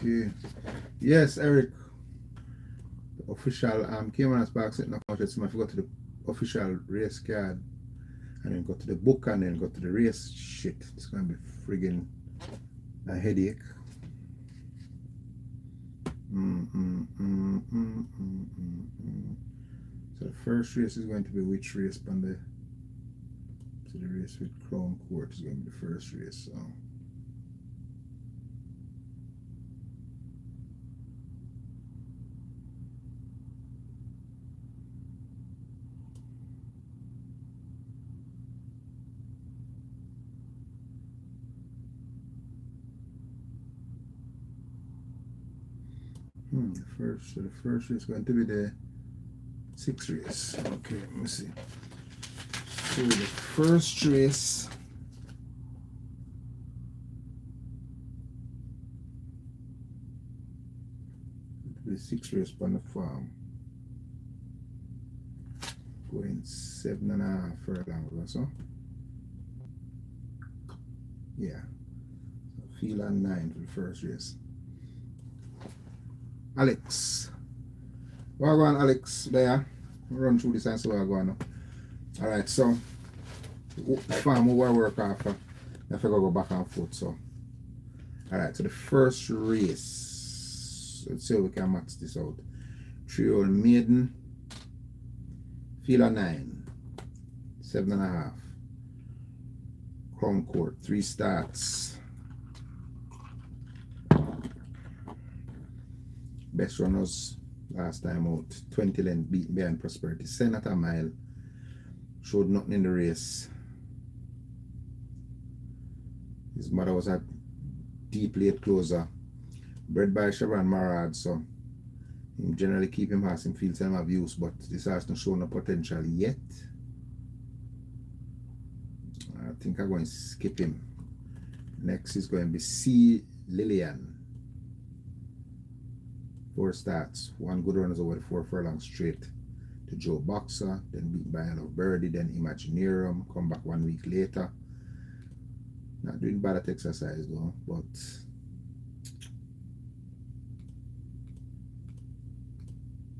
Okay. Yes, Eric. The official came on us back setting up contest. I forgot to the official race card. And then go to the book and then go to the race. Shit. It's gonna be friggin' a headache. So the first race is going to be which race on the race with Crown Court is going to be the first race. So the first race is going to be the 6th race. Okay, let me see. So the first race the 6th race on the farm. Going 7.5 furlongs or so. Yeah. So field on 9 for the first race. Alex. What are going on, Alex? There. Run through this and see what are going on. Alright, so the farm we work after. I forgot to go back and forth. So alright, so the first race. Let's see how we can match this out. 3-year-old maiden. Field on 9. 7.5. Crown Court. 3 starts. Best runners last time out. 20 length beaten behind Prosperity. Senator Mile showed nothing in the race. His mother was a deep late closer. Bred by Chevron Marad, so him generally keep him horse in field time of use, but this has not shown no potential yet. I think I'm going to skip him. Next is going to be C. Lillian. 4 starts, 1 good runners over the 4 furlongs straight to Joe Boxer, then beaten by Anna Birdie, then Imaginarium, come back 1 week later. Not doing bad at exercise though, but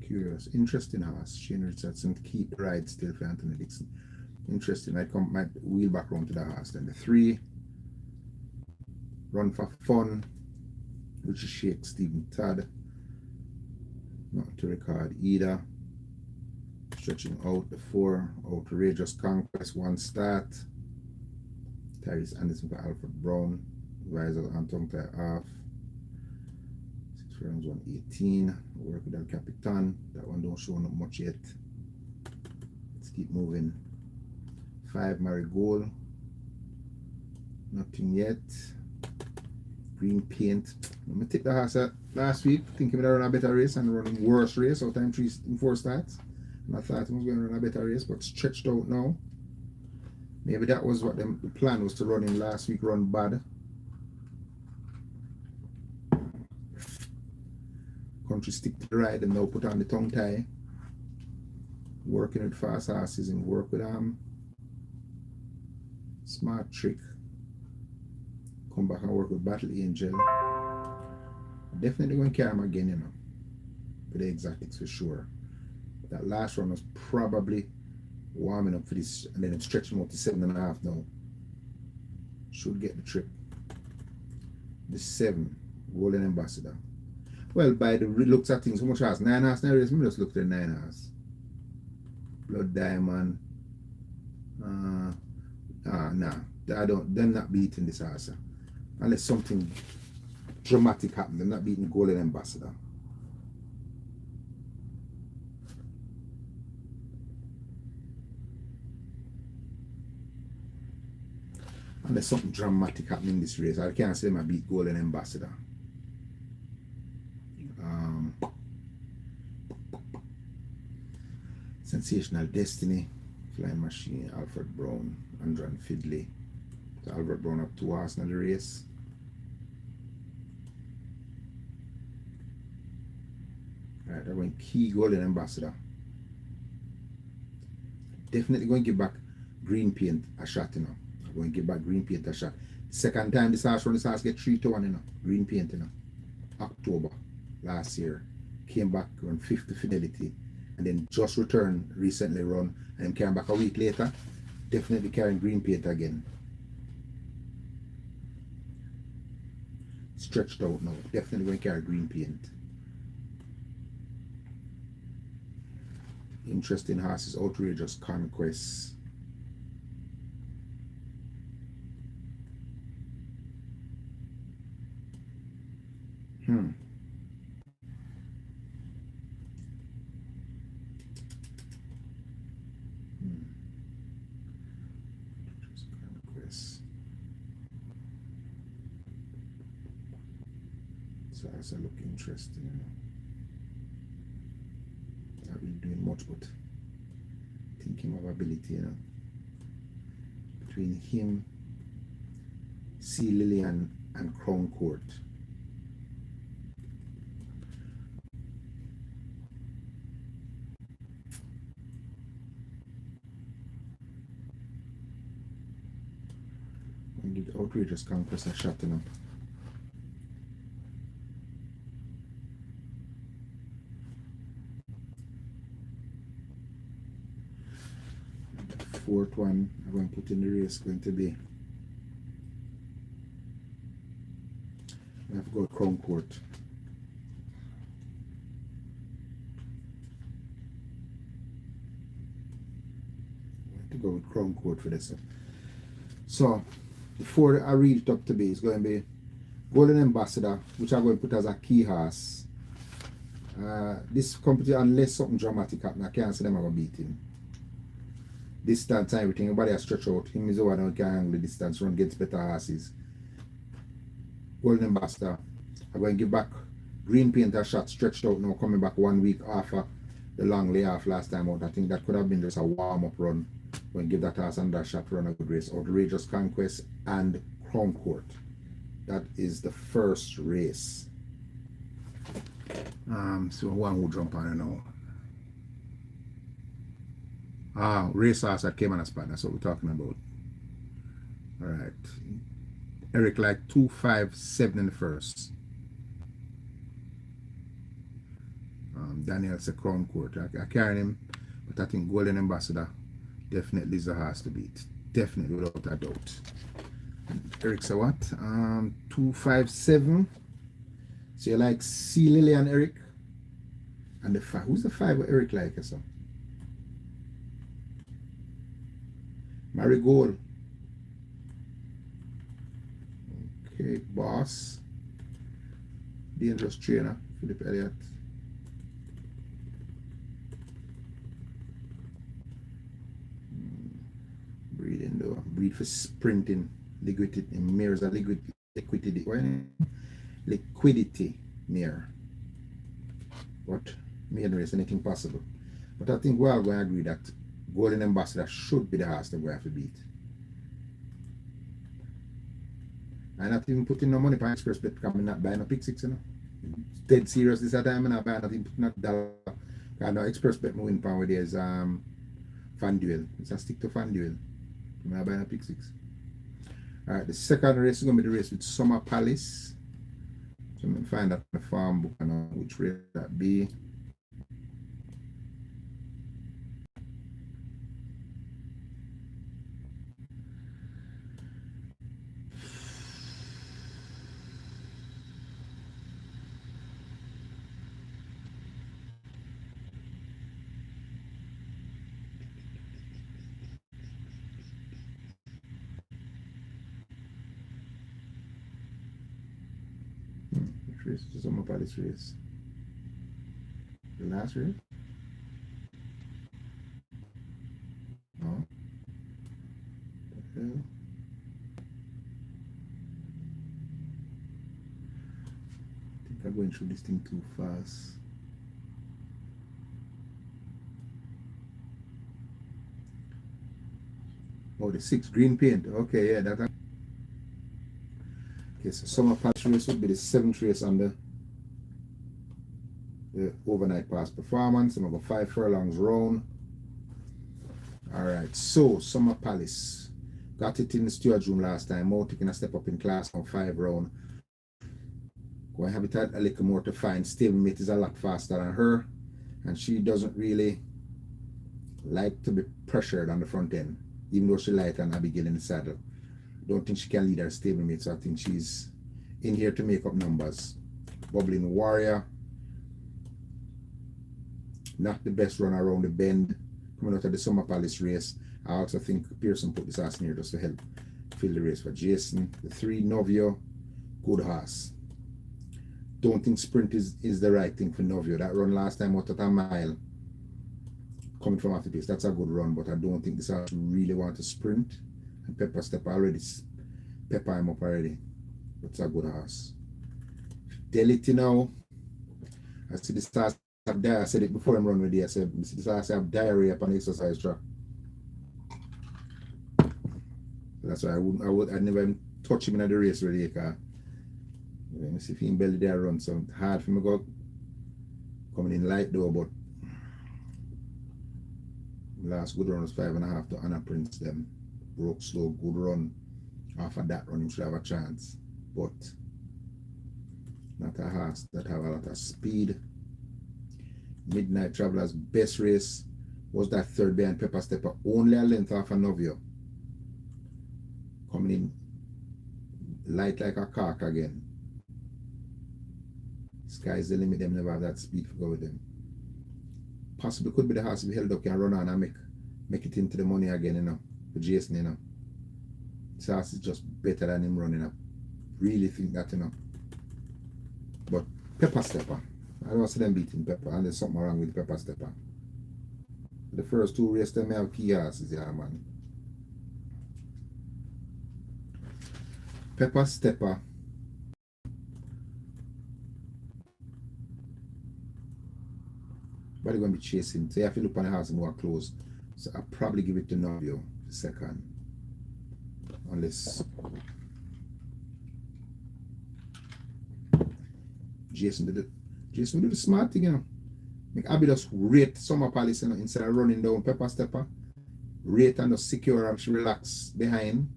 curious, interesting horse. Shane Richardson keep the ride still for Anthony Dixon. Interesting. I might wheel back round to the horse. Then the 3 Run for Fun, which is Shake Stephen Todd. Not to record either. Stretching out the 4 Outrageous Conquest, 1 start. Tyrese Anderson for Alfred Brown. Riser and tongue tie off. 6 furlongs 118. Work with El Capitan. That one don't show not much yet. Let's keep moving. 5 Marigold. Nothing yet. Green Paint. I'm gonna take the horse at last week, thinking we'd run a better race and running worse race out time 3 and 4 starts. And I thought it was going to run a better race, but stretched out now. Maybe that was what the plan was, to run in last week, run bad. Country stick to the ride and now put on the tongue tie. Working with fast horses and work with Smart Trick. Come back and work with Battle Angel. Definitely going to carry him again, you know, for the exotics for sure. That last run was probably warming up for this, and then it's stretching out to 7.5 now. Should get the trip. The 7 Golden Ambassador. Well, by the looks at things, how much has 9 hours now? Let me just look at the 9 hours. Blood Diamond. Nah. They're not beating this horse. Unless something dramatic happens, they're not beating Golden Ambassador. Unless something dramatic happening in this race, I can't say I beat Golden Ambassador. Sensational Destiny, Flying Machine, Alfred Brown, Andron Fidley. So Alfred Brown up 2 horses in the race. Alright, I'm going Key Golden Ambassador. Definitely going to give back Green Paint a shot, you know. Going to give back Green Paint a shot. Second time this horse run, this horse get 3-1, you know. Green Paint, you know. October last year. Came back on 50 fidelity and then just returned recently run and then came back a week later. Definitely carrying green paint again. Stretched out now. Definitely going to carry green paint. Interesting horses, outrageous conquest. Conquest. So that's a look interesting. Not really doing much, but thinking of ability, between him, Sea Lillian, and Crown Court. And give outrageous conquest a shot, The fourth one I'm going to put in the race going to be, I have to go with Crown Court. I'm going to go with Crown Court for this one. So the four I read it up to be is going to be Golden Ambassador, which I'm going to put as a key horse. This competition, unless something dramatic happens, I can't see them ever beat him. Distance and everything, everybody has stretch out. Him is the one who can handle the distance, run against better horses. Golden Ambassador, I'm going to give back green paint a shot, stretched out now, coming back 1 week after the long layoff last time out. I think that could have been just a warm-up run. When give that horse another shot, run a good race. Outrageous Conquest and Crown Court. That is the first race. So one will jump on it now. Race horse that came on a spot. That's what we're talking about. All right. Eric like 257 in the first. Daniel's a Crown Court. I carry him, but I think Golden Ambassador definitely is a horse to beat. Definitely, without a doubt. And Eric's a what? 257. So you like Sea Lily and Eric? And the five. Who's the five with Eric like? So? Marigold. Okay, Boss. Dangerous Trainer, Philip Elliott. Breeding though. Breed for sprinting. Liquidity. Mirrors are liquidity. Liquidity mirror. But maiden race, anything possible. But I think we're all going to agree that Golden Ambassador should be the horse that we have to beat. I'm not even putting no money for express bet because I'm not buying a pick six, Dead serious this time, I'm not buying nothing, not dollar. Because no express bet win power there is fan duel. It's a stick to fan duel. I'm not buying a pick six. Alright, the second race is going to be the race with Summer Palace. So I'm going to find out the farm book and which race that be. Which race is the Summer Palace race? The last race? No. The hell? I think I'm going through this thing too fast. Oh, the 6 green paint. Okay, yeah, that. Okay, so Summer Palace race would be the 7th race on the overnight pass performance. I'm about 5 furlongs round. Alright, so Summer Palace. Got it in the steward's room last time. More taking a step up in class on 5 round. Go and have it a little more to find. Stablemate is a lot faster than her, and she doesn't really like to be pressured on the front end, even though she light and Abigail in the saddle. Don't think she can lead her stablemate, so I think she's in here to make up numbers. Bubbling Warrior, not the best run around the bend coming out of the Summer Palace race. I also think Pearson put this horse in here just to help fill the race for Jason. The 3 Novio, good horse. Don't think sprint is the right thing for Novio. That run last time out at a mile coming from after pace, that's a good run, but I don't think this horse really want to sprint. And Pepper Step already, pepper him up already. That's a good horse. Fidelity now. I see this horse have diarrhea. I said it before I'm running with you. I said this horse have diarrhea upon the exercise track. That's why I'd never even touch him in the race really, because let me see if he can belly there run. So hard for me to go coming in light though, but last good run was 5.5 to Anna Prince. Them broke slow, good run. After that run, he should have a chance, but not a horse that have a lot of speed. Midnight Traveler's best race was that 3rd behind Pepper Stepper, only a length off a Novio. Coming in light like a cork again. Sky's the limit, them never have that speed to go with them. Possibly could be the horse if held up can run on and make it into the money again, you know, for Jason, you know. This horse is just better than him running up. Really think that, you know. But Pepper Stepper, I don't see them beating Pepper, and there's something wrong with Pepper Stepper. The first 2 races, they may have key horses, yeah, man. Pepper Stepper. But they're going to be chasing. So you have to look on the house more close. So I'll probably give it to Novio the second. Unless Jason did the smart thing, you know. Make Abby just rate Summer Palace, you know, instead of running down Pepper Stepper. Rate and just secure and she relax behind.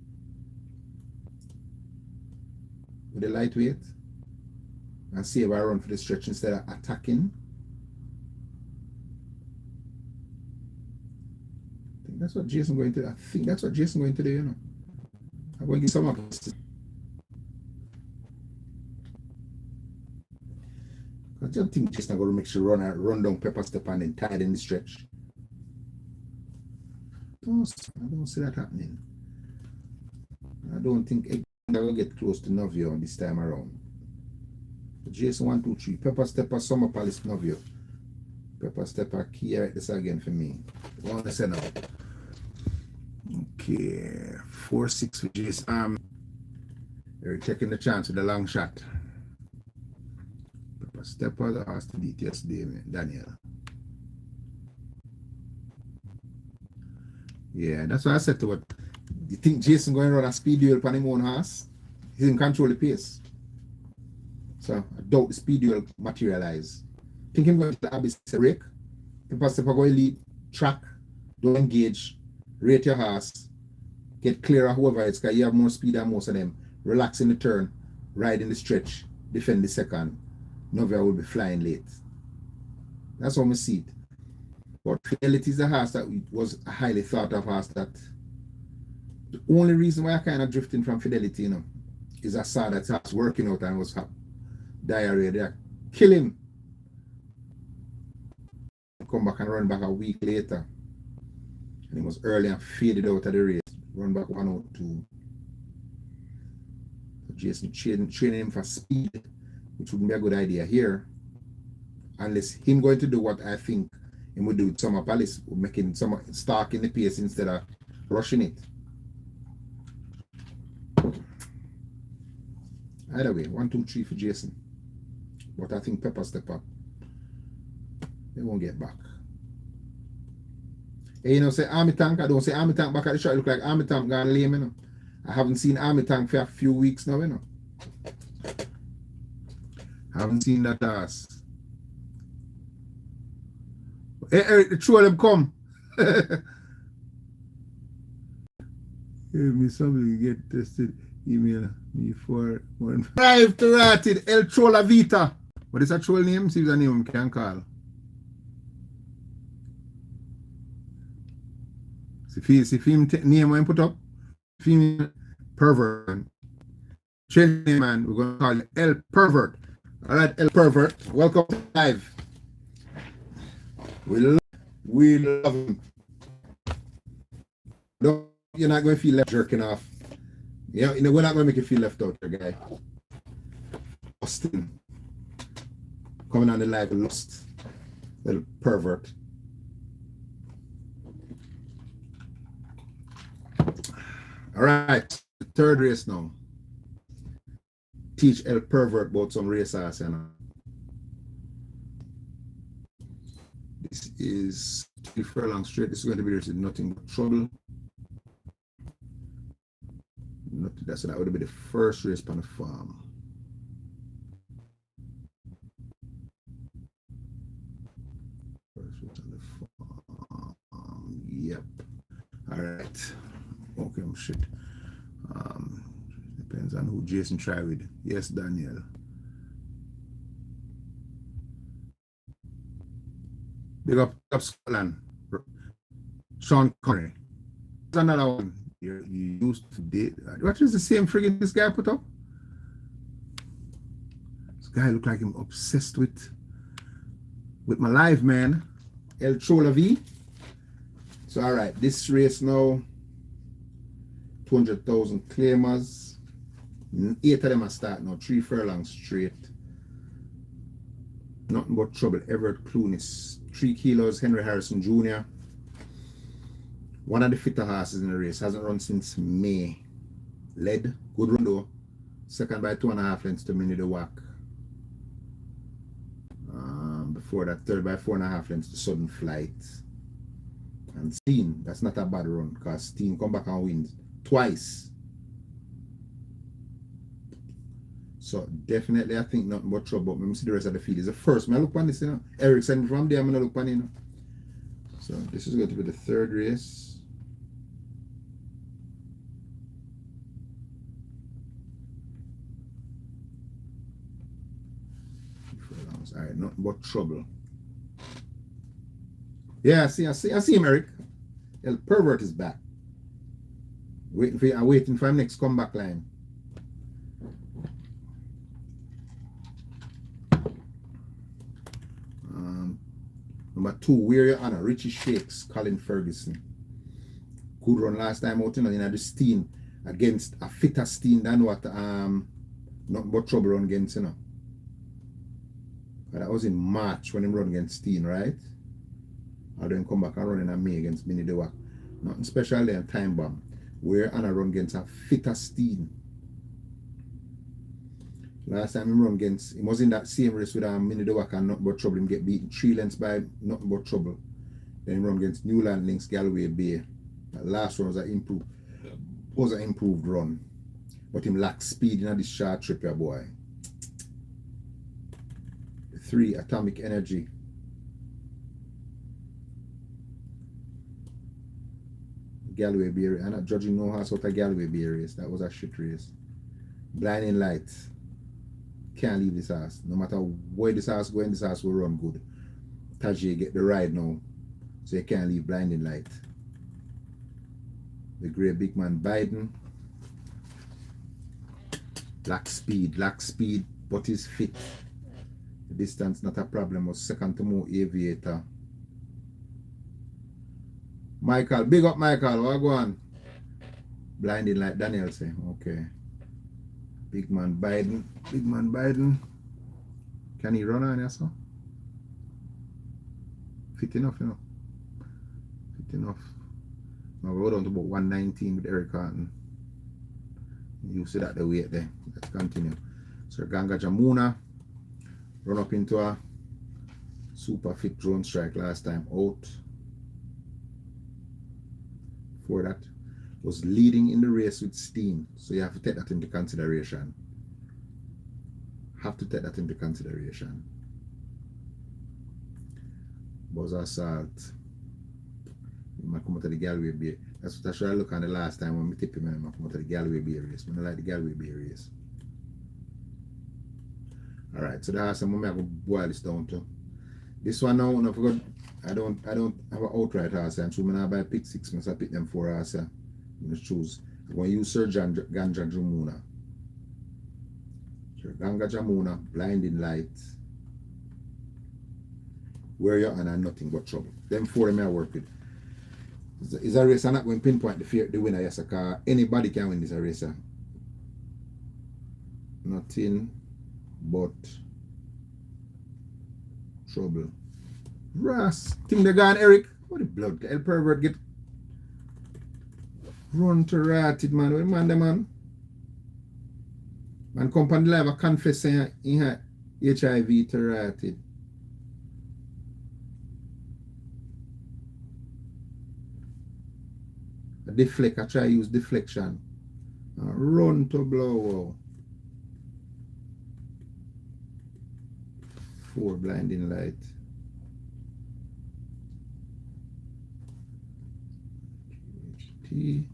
With the lightweight. And save her run for the stretch instead of attacking. That's what Jason going to do. I think that's what Jason going to do, you know. I'm going to give some up. I don't think Jason going to make sure run down Pepper Step and then tie it in the stretch. I don't see that happening. I don't think I'm going to get close to Novio this time around. But Jason 1, 2, 3. Pepper Stepper, Summer Palace, Novio. Pepper Stepper, key right this again for me. One to send out. Okay, 4-6 for Jason. They're taking the chance with the long shot. Pepper Stepper, the horse to beat yesterday, Daniel. Yeah, that's what I said to it. You think Jason going to run a speed duel upon his own horse? He didn't control the pace. So I doubt the speed duel materialize. Think him going to Abbey break. Pepper Stepper go lead, track, don't engage, rate your horse, get clear of whoever it's because you have more speed than most of them. Relax in the turn, ride in the stretch, defend the second. Novia will be flying late. That's how we see it. But Fidelity is a horse that was a highly thought of horse that the only reason why I kind of drifting from Fidelity, you know, is I saw that horse working out and was diarrhea there. Kill him. Come back and run back a week later. And he was early and faded out of the race. Run back 102. So Jason training him for speed, which wouldn't be a good idea here. Unless him going to do what I think he would do with Summer Palace, making some stalking the pace instead of rushing it. Either way, 1, 2, 3 for Jason. But I think Pepper Stepper, they won't get back. Hey, you know, say Army Tank, I don't say Army Tank back at the shot. It look like Army Tank gone lame, you know. I haven't seen Army Tank for a few weeks now, you know. I haven't seen that ass. Hey, Eric, the two of them come. Hey, me somebody get tested email. Before 5 to rated El Chola Vita. What is that troll name? See if the name we can call. See him name when put up. Female pervert. Change name, man. We're gonna call it El Pervert. Alright, El Pervert. Welcome to live. We love him. No, you're not gonna feel left jerking off. You know, we're not gonna make you feel left out here, guy. Austin. Coming on the live lust. Little pervert. Alright, the third race now. Teach El Pervert about some race ass, you know. This is 3 furlongs straight. This is going to be race with nothing but trouble. So that would be the first race on the farm. First race on the farm. Yep. All right. Okay, shit. Depends on who Jason try with. Yes, Daniel. Big up Scotland. Sean Connery. There's another one. You used to date. What is the same friggin' this guy put up? This guy look like him obsessed with my live man, El Chola V. So all right, this race now, 200,000 claimers. 8 of them are start now, 3 furlongs straight. Nothing but trouble. Everett Clunis, 3 kilos. Henry Harrison Jr. One of the fitter horses in the race. Hasn't run since May. Led. Good run though. Second by 2.5 lengths to Minnie the Wack. Before that, third by 4.5 lengths to Sudden Flight. And Steen. That's not a bad run because Steen come back and wins twice. So definitely I think nothing but trouble. But let me see the rest of the field. Is the first. I look on this, you know. Eric sent from there, I'm gonna look on, you know. So this is going to be the third race. All right, nothing but trouble. Yeah, I see him, Eric. El Pervert is back. I'm waiting for him next comeback line. Number 2, Weary Honor, Richie Shakes, Colin Ferguson. Good run last time out, you know, in the Steen against a fitter Steen than what nothing but trouble run against, you know. But that was in March when he run against Steen, right? Or then come back and run in May against Minnie the Wack. Nothing special there, time bomb. Weary Honor run against a fitter Steen. Last time he run against, he was in that same race with Minnie the Wack and nothing but trouble. Him get beaten 3 lengths by nothing but trouble. Then he run against Newland Links, Galway Bay. That last one was an improved run. But him lacked speed in this short trip here, boy. 3, Atomic Energy. Galway Bay. I'm not judging no horse out of Galway Bay race. That was a shit race. Blinding Lights. Can't leave this house. No matter where this house going, this house will run good. Tajay get the ride now. So you can't leave Blinding Light. The great big man Biden. Lack speed, but he's fit. The distance not a problem. Was second to more Aviator. Michael, big up Michael. What go on? Blinding Light, Daniel say. Okay. Big man Biden. Can he run on yourself? Fit enough, you know. Fit enough. Now we're down to about 119 with Eric Carton. You see that the weight there. Let's continue. Sir Ganga Jamuna run up into a super fit drone strike last time out. Before that was leading in the race with Steen. So you have to take that into consideration. Buzz Assault. I come out of the Galway Bay. That's what I should look on the last time when we tip him and I come out of the Galway Bay race. I don't like the Galway Bay race. Alright, so that's I'm gonna boil this down to. This one now, I forgot I don't have an outright horse, and so when I buy pick 6, I pick them 4 horse. I'm gonna choose. I'm gonna use Sir Ganga Jamuna. Sir Ganga Jamuna, Blinding Light. Where you're on and nothing but trouble. Them 4 I work with. It's a race. I'm not going to pinpoint the winner, yes, because anybody can win this race. Nothing but trouble. Ras, think they gone, Eric. What the blood? El pervert get run to ratted, man. What man, the man? Man, company live, I confess saying he had HIV to ratted. Deflect, I try to use deflection. Run to blow. 4 Blinding Light. T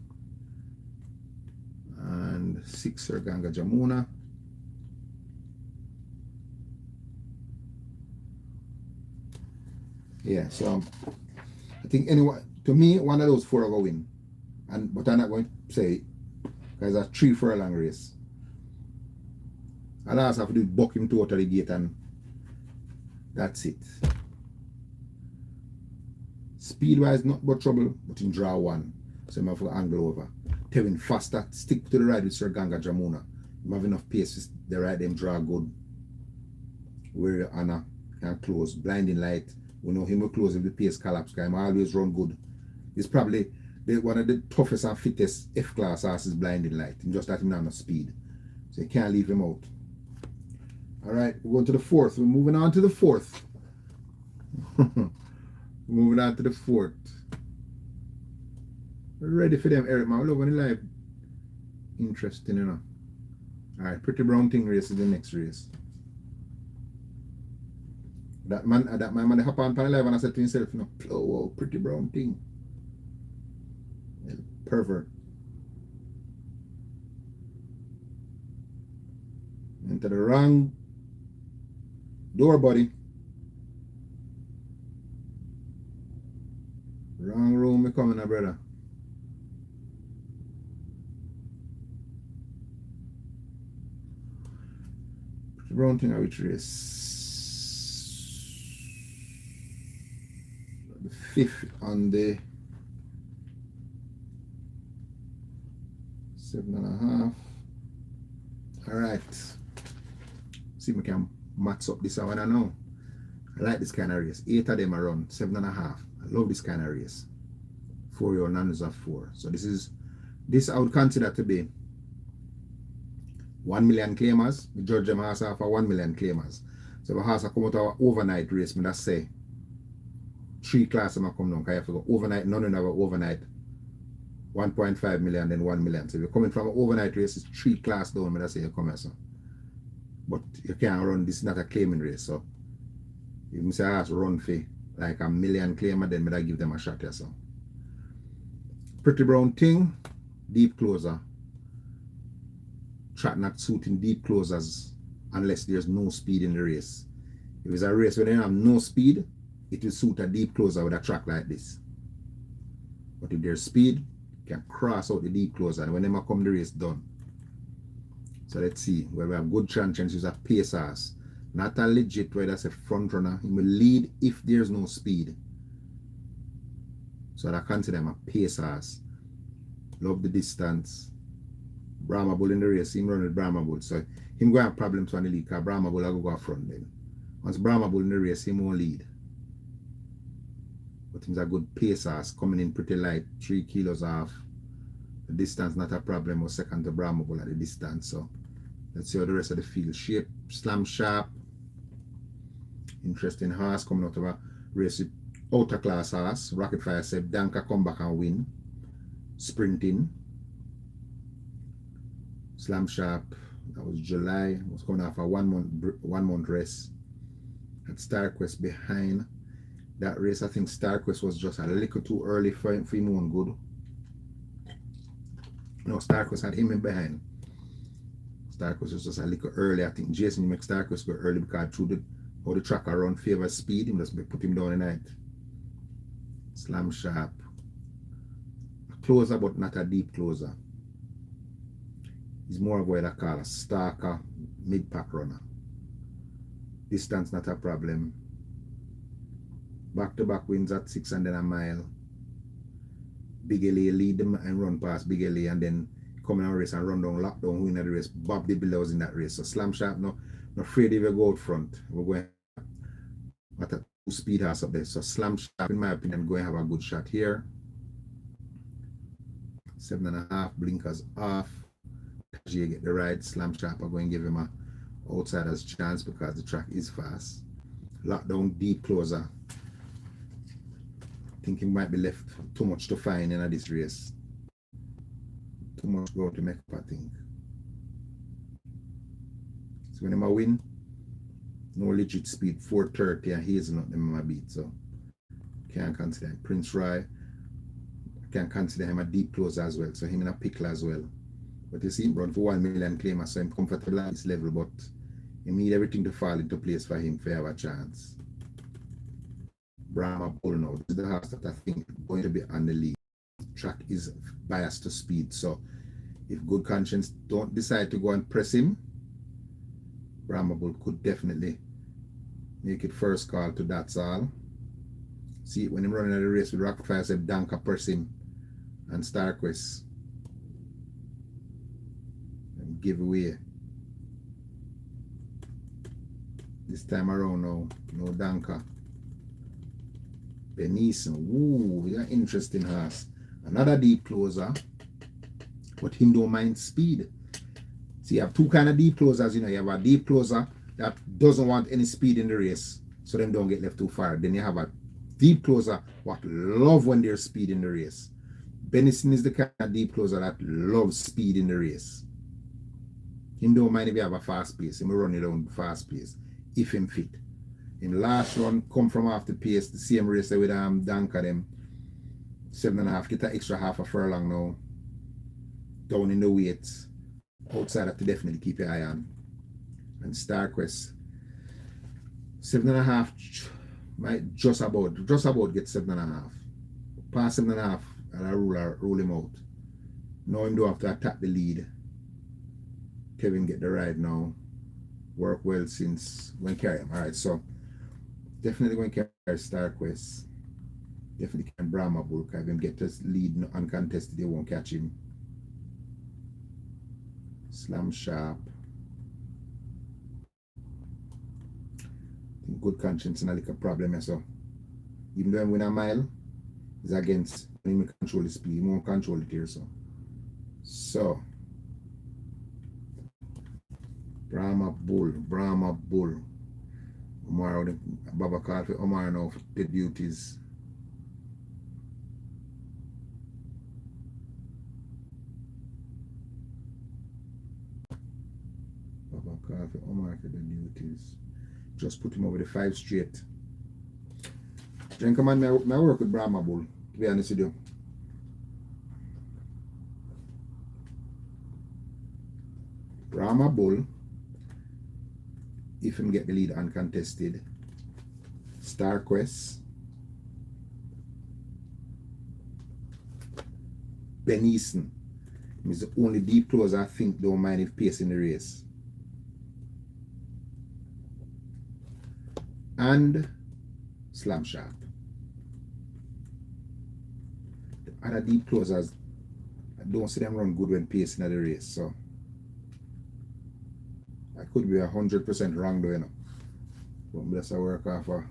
and 6 Sir Ganga Jamuna. Yeah, so I think anyway, to me, one of those 4 will go win. But I'm not going to say it because it's a 3 furlong race. I'll also have to do buck him to the gate and that's it. Speed wise, not but trouble, but in draw 1. So I'm have to angle over. Tevin faster, stick to the right with Sir Ganga Jamuna. You have enough pace, the right them draw good. Where Anna can close. Blinding Light. We know him will close if the pace collapse because he always run good. He's probably one of the toughest and fittest F-class horses, Blinding Light. And just that him down the speed. So you can't leave him out. Alright, we're going to the 4th. We're moving on to the 4th. Moving on to the 4th. We're ready for them, Eric, man. We love when live. Interesting, you know. Alright, Pretty Brown Thing race is the next race. That man hop on the live and I said to himself, you know, oh, Pretty Brown Thing. Pervert. Into the wrong door, buddy. Wrong room, we coming, brother. Pretty Brown Thing, which race? The 5th on the 7.5. All right. See if we can match up this one. I know. I like this kind of race. 8 of them are run 7.5. I love this kind of race. 4-year-old nuns of 4. So this I would consider to be 1 million claimers. We judge them as for 1 million claimers. So if a horse come out of an overnight race, I say 3 classes come down. Because you have to go overnight, none of them have an overnight. 1.5 million, then 1 million. So if you're coming from an overnight race, it's 3 class down, I say you come here, so. But you can't run, this is not a claiming race, so. If you say I have to run for like 1 million claimer, then I give them a shot here, so. Pretty Brown Thing, deep closer. Track not suiting deep closers unless there's no speed in the race. If it's a race where they have no speed, it will suit a deep closer with a track like this. But if there's speed, you can cross out the deep closer and when they come the race done. So let's see where we have good chance use a pace horse. Not a legit where that's a front runner. He will lead if there's no speed. So I consider him a pace horse. Love the distance. Brahma Bull in the race, him run with Brahma Bull. So him going to have problems on the lead because Brahma Bull will go front then. Once Brahma Bull in the race, him won't lead. But he's a good pace horse coming in pretty light, 3 kilos off. The distance not a problem, or second to Brahma Bull at the distance. So let's see how the rest of the field shape. Slam Sharp. Interesting horse coming out of a race with outer class horse. Rocket Fire said Danka come back and win. Sprinting. Slam Sharp. That was July. Was coming off a one month race. Had Star Quest behind. That race, I think StarQuest was just a little too early for him on good. No, StarQuest had him in behind. StarQuest was just a little early. I think Jason makes StarQuest go early because through how the track around favor speed, him just put him down in night. Slam sharp. A closer, but not a deep closer. He's more of what I call a stalker, mid-pack runner. Distance not a problem. Back-to-back wins at 6 and then a mile. Big LA lead them and run past Big LA and then come in a race and run down, lockdown, win the race. Bob the Builder was in that race. So Slam Sharp, no afraid if you go out front. We're going at a 2 speed horse up there. So Slam Sharp, in my opinion, going to have a good shot here. 7.5, blinkers off. You get the ride. Slam Sharp are going to give him a outsider's chance because the track is fast. Lockdown, deep closer. I think he might be left too much to find in this race. Too much go to make up, I think. So when I win, no legit speed, 430 and Hazelnut them my beat. So can't consider him. Prince Roy, I can consider him a deep closer as well. So him in a pickle as well. But you see him run for 1 million claimer, so I'm comfortable at this level, but you need everything to fall into place for him to have a chance. Brahma Bull now. This is the horse that I think is going to be on the lead. Track is biased to speed, so if Good Conscience don't decide to go and press him, Brahma Bull could definitely make it first call to That's All. See, when him running the race with Rockfire, said Danka press him and StarQuest and give away. This time around now, no Danka. Benison, ooh, he's an interesting horse. Another deep closer, but him don't mind speed. See, you have 2 kind of deep closers, you know. You have a deep closer that doesn't want any speed in the race, so them don't get left too far. Then you have a deep closer what love when there's speed in the race. Benison is the kind of deep closer that loves speed in the race. Him don't mind if you have a fast pace. Him run it down fast pace, if him fit. In last run, come from off the pace, the same race with Danka them. 7.5, get an extra half a furlong now. Down in the weights. Outside have to definitely keep your eye on. And StarQuest. 7.5 might just about get 7.5. Past 7.5 and I rule him out. Now him don't have to attack the lead. Kevin get the ride now. Work well since when carry him. Alright, so definitely going to carry StarQuest. Definitely can Brahma Bull. If him get this lead uncontested, they won't catch him. Slam Sharp. I think Good Conscience and a little problem. So even though I win a mile, it's against him control the speed. He won't control it here. So Brahma Bull. Omar, Baba called for Omar now for the duties. Baba called for Omar for the duties. Just put him over the 5 straight. Gentlemen, I work with Brahma Bull, to be honest with you. Brahma Bull, if him get the lead uncontested. StarQuest. Benison is the only deep closer I think don't mind if pacing the race. And Slam Sharp. The other deep closers, I don't see them run good when pacing the race, so I could be 100% wrong though, you know. But that's a work off of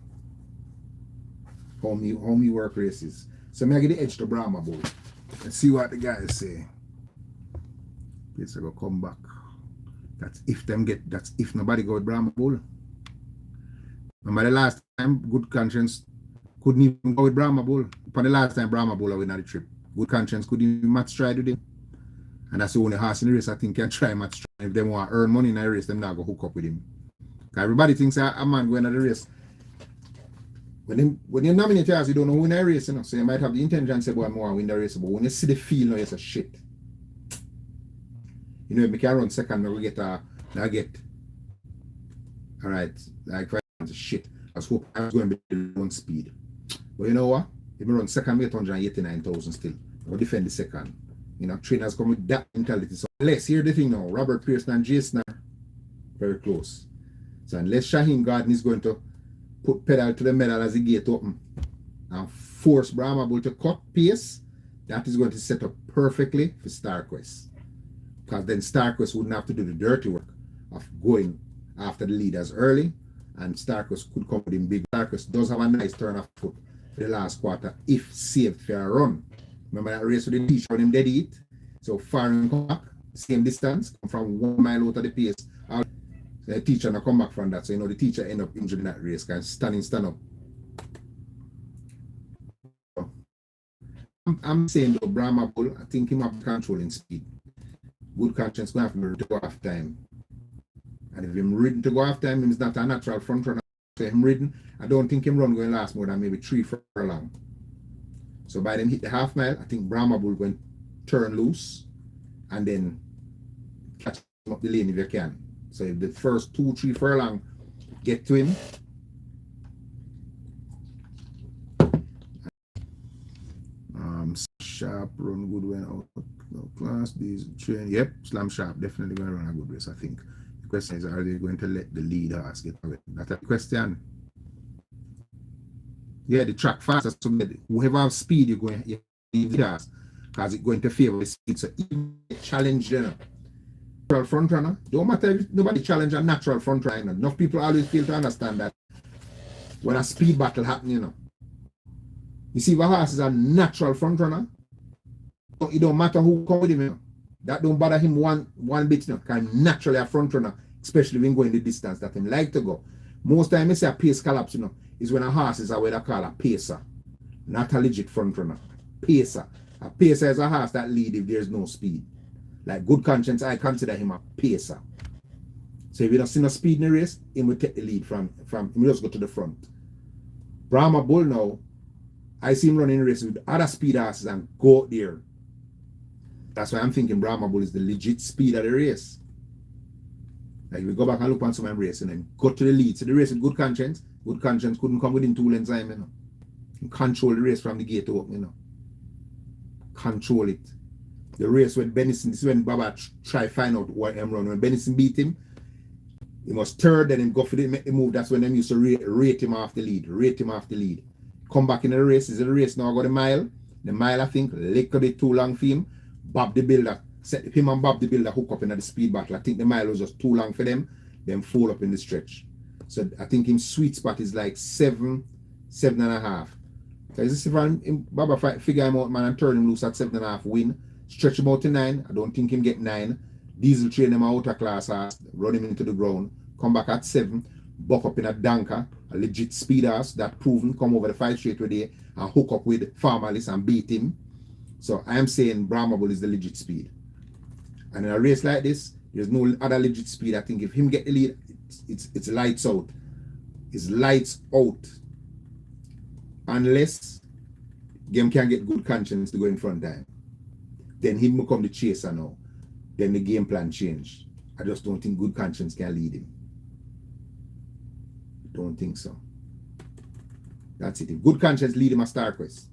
how me work races. So I get the edge to Brahma Bull and see what the guys say. Please I go come back. That's if nobody go with Brahma Bull. Remember the last time Good Conscience couldn't even go with Brahma Bull. For the last time Brahma Bull went on the trip. Good Conscience couldn't even match try with him. And that's the only horse in the race I think can try match try. If they want to earn money in the race, them not go hook up with him. Because everybody thinks a man going to the race. When you nominate your ass, you don't know who in a race, you know. So you might have the intention to say, boy, more win the race, but when you see the feel, you know, it's a shit. You know, if I can run second, I get, all right, like for instance, shit. I was hoping I was going to be one speed. But you know what? If I run second, I get 189,000 still. I'll defend the second. You know, trainers come with that mentality. So unless, here's the thing now, Robert Pearson and Jason are very close. So unless Shaheem Garden is going to put pedal to the metal as the gate open and force Brahma Bull to cut pace, that is going to set up perfectly for StarQuest. Because then StarQuest wouldn't have to do the dirty work of going after the leaders early, and StarQuest could come with him big. StarQuest does have a nice turn of foot for the last quarter if saved for a run. Remember that race with the teacher when him dead eat? So far and come back, same distance, come from 1 mile out of the pace. The teacher not come back from that, so you know the teacher end up injured in that race, kind of stand up. I'm saying though, Brahma Bull, I think him have controlling speed. Good conscience going to have to go half time. And if him ridden to go half time, he's not a natural front runner. So him ridden, I don't think him run going to last more than maybe 3 furlong. So by then hit the half mile, I think Brahma Bull going to turn loose and then catch him up the lane if you can. So if the first 2-3 furlong get to him, Sharp run good when out class. These train, yep, Slam Sharp definitely going to run a good race. I think the question is, are they going to let the lead horse get away? That's a question. Yeah, the track faster, so whoever have speed you're going to leave the horse because it's going to favor the speed. So even challenge them. Natural front runner, don't matter if nobody challenge a natural front runner. Enough people always fail to understand that when a speed battle happens, you know. You see, if a horse is a natural front runner, it don't matter who come with him, you know. That don't bother him one bit, you know, because I'm naturally a front runner, especially when going the distance that him like to go. Most time I say a pace collapse, you know, is when a horse is what they call a pacer, not a legit front runner. Pacer. A pacer is a horse that lead if there's no speed. Like Good Conscience, I consider him a pacer. So if you don't see no speed in the race, he will take the lead from him just go to the front. Brahma Bull now, I see him running a race with other speed horses and go out there. That's why I'm thinking Brahma Bull is the legit speed of the race. Like if we go back and look on some race and then go to the lead. So the race with Good Conscience couldn't come within 2 lengths time, you know. You control the race from the gate open, you know. Control it. The race with Benison, this is when Baba try find out what him run. When Benison beat him, he must third, then him go for make the move. That's when them used to rate him off the lead. Come back in the race. Is the race now got a mile? The mile, I think, little bit too long for him. Bob the Builder, set him and Bob the Builder hook up in the speed battle. I think the mile was just too long for them. Them fall up in the stretch. So I think his sweet spot is like 7.5. Because if Baba figure him out, man, and turn him loose at 7.5 win. Stretch him out to 9. I don't think him get 9. Diesel train him out of class, run him into the ground. Come back at 7. Buck up in a danker, a legit speed ass that proven, come over the 5 straight with it and hook up with Farmerless and beat him. So I am saying Brahma Bull is the legit speed. And in a race like this, there's no other legit speed. I think if him get the lead, it's lights out. It's lights out. Unless game can get Good Conscience to go in front time. Then him become the chaser now. Then the game plan change. I just don't think Good Conscience can lead him. Don't think so. That's it. If Good Conscience lead him a StarQuest.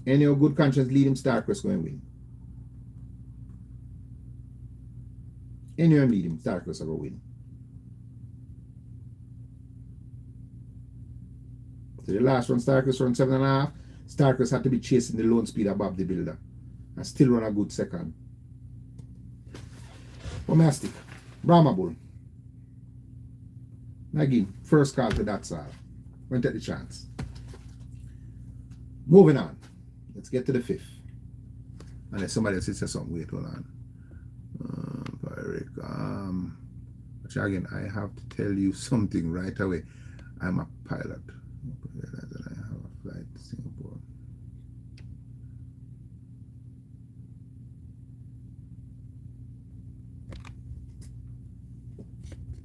Any of Good Conscience lead him StarQuest going to win. Any of them lead him StarQuest are going to win. So the last one, StarQuest run 7.5. StarQuest had to be chasing the lone speed above the Builder. And still run a good second. Domestic. Brahma Bull. Again, first call to that side. Won't take the chance. Moving on. Let's get to the 5th. Unless somebody else says something. Wait, hold on. Which again, I have to tell you something right away. I'm a pilot. I have a flight to Singapore.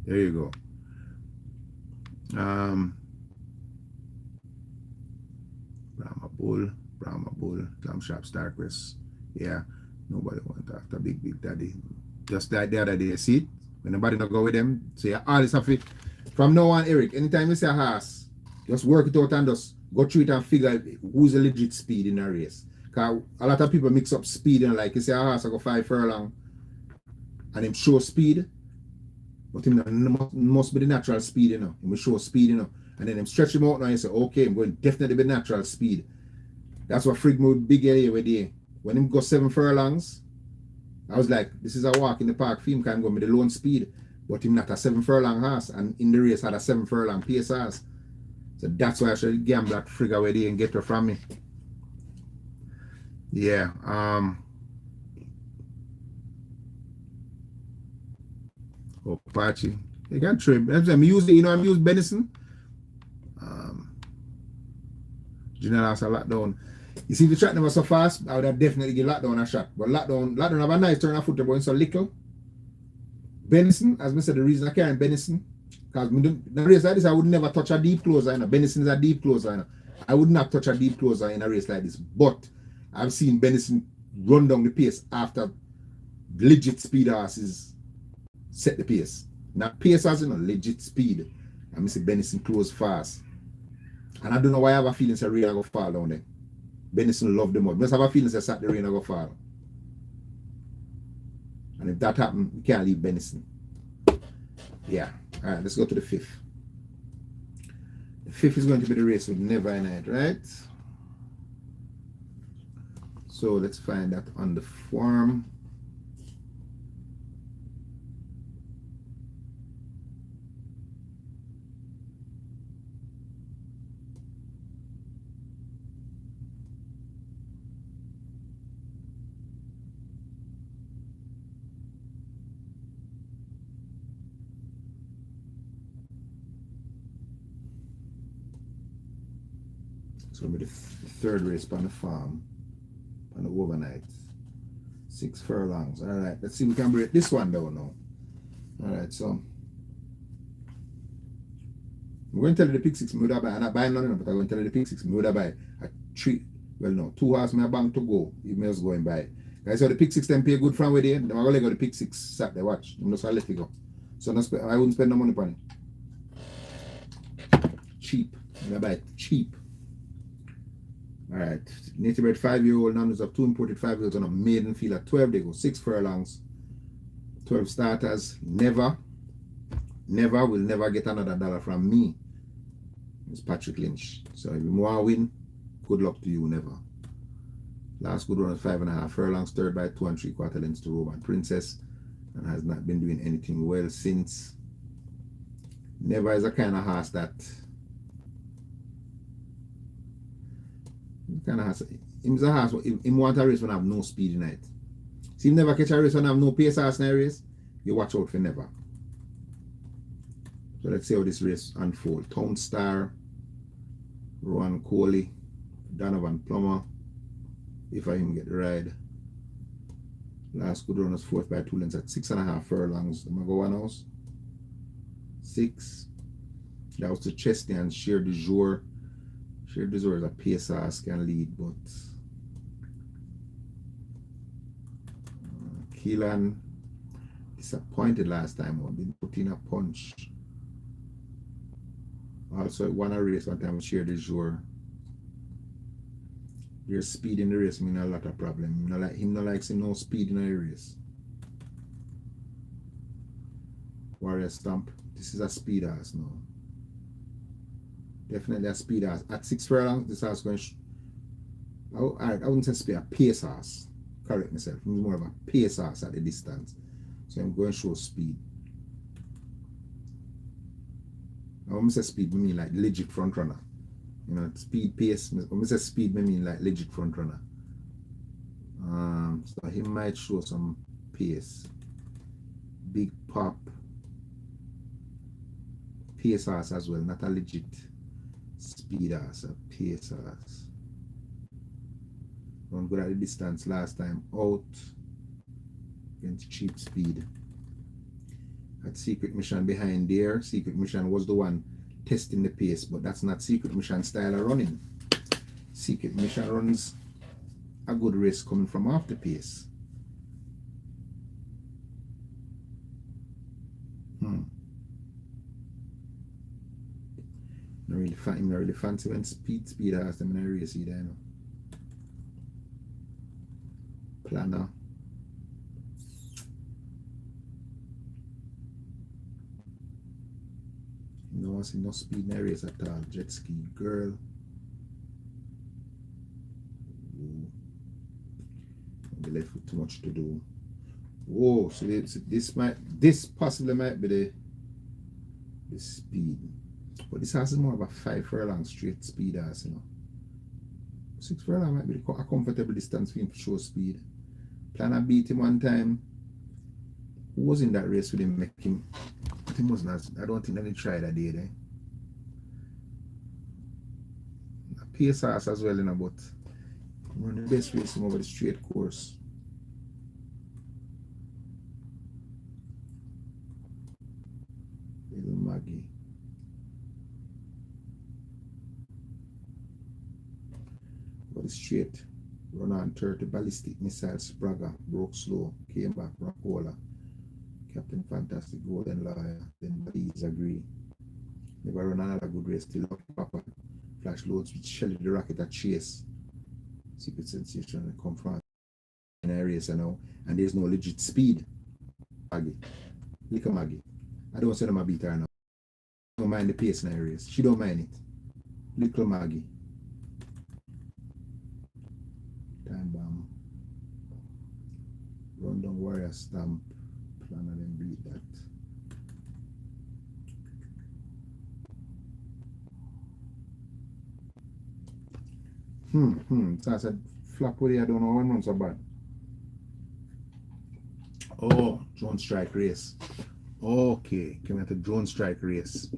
There you go. Bull, Brahma Bull, Clam Sharp, Starcrest. Yeah, nobody want after Big Daddy. Just like the other day, see it? When nobody not go with them, so you always have it. From now on, Eric, anytime you see a horse, just work it out and just go through it and figure out who's the legit speed in a race. Because a lot of people mix up speed and like you say a horse I go 5 furlong and him show speed, but him must be the natural speed, you know. Him will show speed, you know. And then him stretch him out now and say, okay, I'm going definitely be natural speed. That's what freaked me with Big Eddie every day. When him go 7 furlongs, I was like, this is a walk in the park film can go with the lone speed. But him not a 7 furlong horse, and in the race had a 7 furlong pace horse. So that's why I should gamble that frig away there and get her from me. Yeah. Oh, Apache. You can trim. I'm using Benison. General has a lockdown. You see, if the track never so fast, I would have definitely give lockdown a shot. But lockdown have a nice turn of foot, but it's so little. Benison, as I said, the reason I carry Benison, because the race like this, I would never touch a deep closer. Benison is a deep closer. I would not touch a deep closer in a race like this. But I've seen Benison run down the pace after legit speed horses set the pace. Not pace horses, legit speed. And I see Benison close fast. And I don't know why I have a feeling that rain will fall down there. Benison love the mud. I just have a feeling that the rain will fall. And if that happens, we can't leave Benison. Yeah. Alright, let's go to the 5th. The 5th is going to be the race with Never in It, right? So let's find that on the form. It's going to be the 3rd race on the farm, on the overnight. 6 furlongs. All right, let's see if we can break this one down now. All right, so I'm going to tell you the pick 6 me would have buy. I'm not buying none, but I'm going to tell you the pick 6 me would have buy a 3. Well, no, 2 horse me a bank to go. If me was going by. Guys, so the pick 6 them pay good from where they. I'm going to go the pick 6 Saturday. Watch. I'm just going to let it go. So I wouldn't spend no money on it. Cheap. I'm going to buy it cheap. Alright, native bred 5-year-old numbers of 2 imported 5-year-olds on a maiden field at 12. They go 6 furlongs, 12 starters. Never will never get another dollar from me. It's Patrick Lynch. So if you want to win, good luck to you. Never. Last good run is 5.5 furlongs, 3rd by 2 3/4 lengths to Roman Princess, and has not been doing anything well since. Never is a kind of horse that. Kind of has him's a horse. Him want a race when I have no speed in it. See him never catch a race when I have no pace horse in a race. You watch out for Never. So let's see how this race unfolds. Town Star, Rowan Coley, Donovan Plummer. If I him get the ride. Last good run was 4th by 2 lengths at 6.5 furlongs. I'm gonna go one house. 6. That was to Chesney and Share du Jour. Share du Jour is a pace horse can lead, but Keelan disappointed last time. Didn't put in a punch. Also won a race one time with Share du Jour. There's speed in the race mean a lot of problem. Him not likes no speed in a race. Warrior Stamp. This is a speed horse now. Definitely a speed horse. At 6 furlongs, this horse going. I wouldn't say speed, a pace horse. Correct myself. He's more of a pace horse at the distance. So I'm going to show speed. I wouldn't say speed, I mean like legit front runner. You know, speed, pace. When I say speed, I mean like legit front runner. So he might show some pace. Big pop. Pace horse as well, not a legit speed horse, a pace horse. Don't go at the distance last time out against cheap speed. At Secret Mission behind there. Secret Mission was the one testing the pace, but that's not Secret Mission style of running. Secret Mission runs a good race coming from off the pace. Not really fancy when speed has them in a race either, you know. Planner. No, I see no speed in a race at all. Jet ski girl. Be left with too much to do. Whoa, so this possibly might be the speed. But this horse is more of a 5 furlong straight speed horse, you know. 6 furlong might be a comfortable distance for him to show speed. Planner beat him one time. Who was in that race with him? Make him. I think was not. I don't think that he tried that day. A pace horse as well, you know, but run the best racing over the straight course. Little Maggie. Over the straight. Run on 30. Ballistic missile. Spraga. Broke slow. Came back. Rockola. Captain Fantastic. Golden Lawyer. Then please agree. Never run another good race till Papa. Flash loads with Shelly the Rocket at chase. Secret Sensation come from in a race now, and there's no legit speed. Maggie. Little Maggie. I don't say them a beat her now. Don't mind the pace in a race. She don't mind it. Little Maggie. Time bomb. Rundown Warrior Stamp. Planner then beat that. So I said flap with it, I don't know one run so bad. Oh, drone strike race. Okay, came out the drone strike race.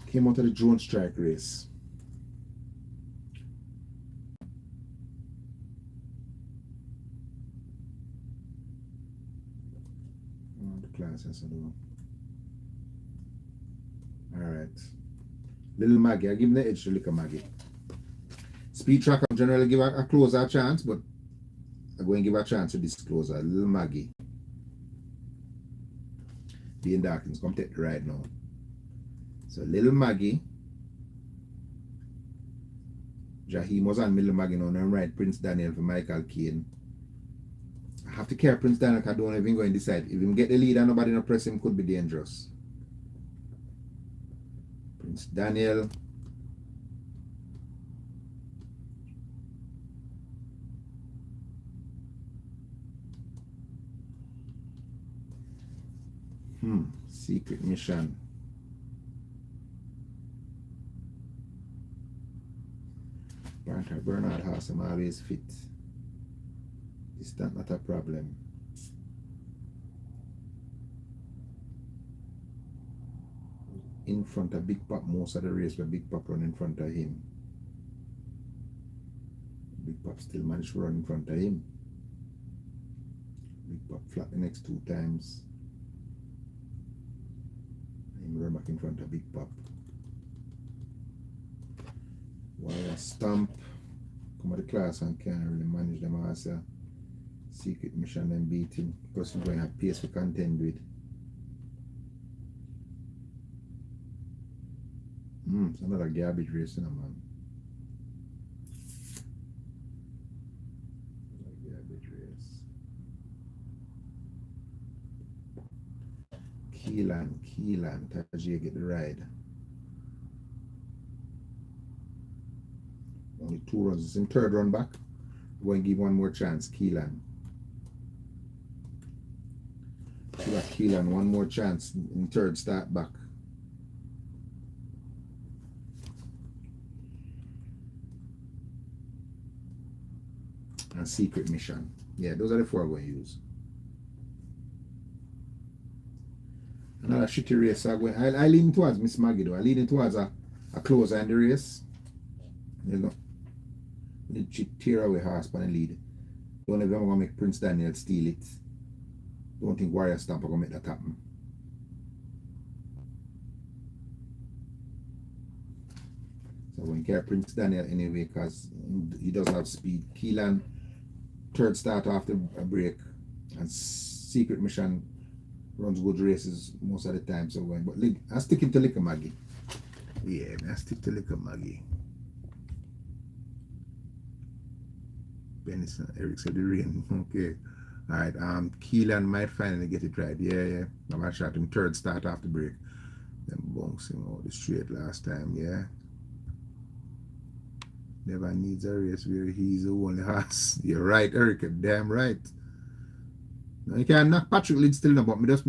Came out of the drone strike race. Oh, the class has to do. Alright. Little Maggie, I give him the edge to Little Maggie. Speed track, I generally give a closer chance, but I'm going to give a chance to this closer. Little Maggie. Being Dawkins, come take the ride now. So Little Maggie. Jaheim was on Little Maggie now, and I'm right Prince Daniel for Michael Caine. I have to care Prince Daniel because I don't even go and decide. If him get the lead and nobody no press him, could be dangerous. Prince Daniel. Secret Mission. Bernard House, I'm always fit. Is that not a problem? In front of Big Pop most of the race, but Big Pop run in front of him. Big Pop still managed to run in front of him. Big Pop flat the next 2 times. Him run back in front of Big Pop. Wire Stamp. Come at the class and can't really manage them as a Secret Mission and beat him. Because he's going to have pace to contend with. It's another garbage race, you know, man. Another garbage race. Keelan, Tajay get the ride. Only 2 runs. It's in 3rd run back. We're going to give one more chance, Keelan. Give Keelan one more chance in 3rd start back. And Secret Mission. Yeah, those are the 4 I'm going to use. Another shitty race. I lean towards Miss Maggie though. I lean towards a closer in the race. You know. The tear away horse on the lead. Don't ever want to make Prince Daniel steal it. Don't think Warrior Stamp are going to make that happen. So when carry Prince Daniel anyway, because he doesn't have speed. Keelan, third start after a break, and Secret Mission runs good races most of the time. So when, but I'm sticking to Liquor Maggie. Yeah, I stick to Liquor Maggie. Benison, Eric said the rain. Okay. Alright, Keelan might finally get it right. Yeah. I shot him third start after break. Then bouncing out the straight last time, yeah. Never needs a race where he's the only horse. You're right, Eric, you're damn right. Now you can knock Patrick Lynch still now, but me just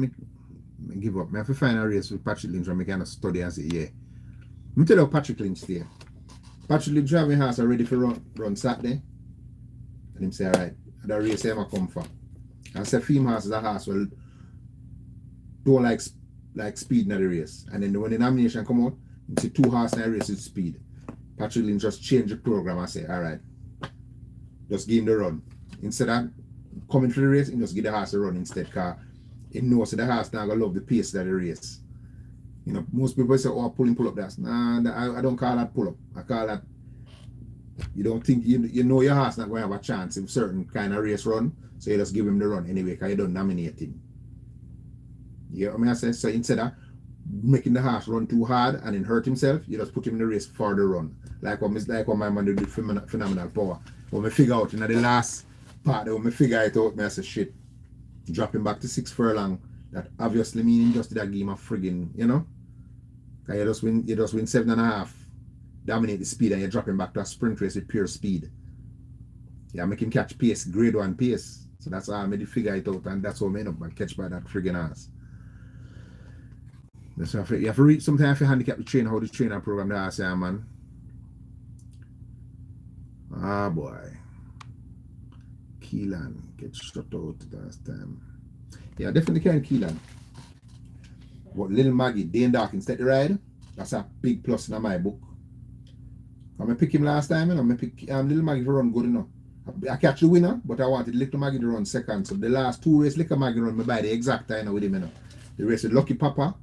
give up. I have to find a race with Patrick Lynch where I kind of study and say, yeah. Me tell you Patrick Lynch there. Patrick Lynch driving horse are ready for run Saturday. And him say, alright, that race I'm come for. And say female horse is a horse well don't like speed in the race. And then when the nomination come out, you see 2 horses in the race with speed. Patrick Lynch just change the program and say, alright, just give him the run. Instead of coming for the race, he just give the horse a run instead, because he knows that the horse not gonna love the pace of the race. You know, most people say, oh, pull up that. Nah, I don't call that pull up. I call that, you don't think, you know your horse not going to have a chance in certain kind of race run, so you just give him the run anyway, because you don't nominate him. You know what I mean? I say, so instead of making the horse run too hard and then hurt himself, you just put him in the race for the run. Like what my man did with Phenomenal Power. When I figure out in the last part, when I figure it out, I say, shit, drop him back to 6 furlong. That obviously meaning just did a game of friggin', you know? Because you just win 7.5, dominate the speed, and you drop him back to a sprint race with pure speed. Yeah, make him catch pace, grade 1 pace. So that's how I made it figure it out, and that's how I end up catch by that friggin' ass. You have to read, sometimes you handicap the trainer, how the trainer program the ass, yeah, man. Ah, boy. Keelan gets shut out last time. Yeah, definitely can Keelan. But Little Maggie, Dane Dawkins, take the ride. That's a big plus in my book. I'm going to pick him last time, and I'm going to pick Little Maggie for run good enough. I catch the winner, but I wanted Little Maggie to run second. So the last 2 races, Little Maggie run me by the exact time with him. You know. The race with Lucky Papa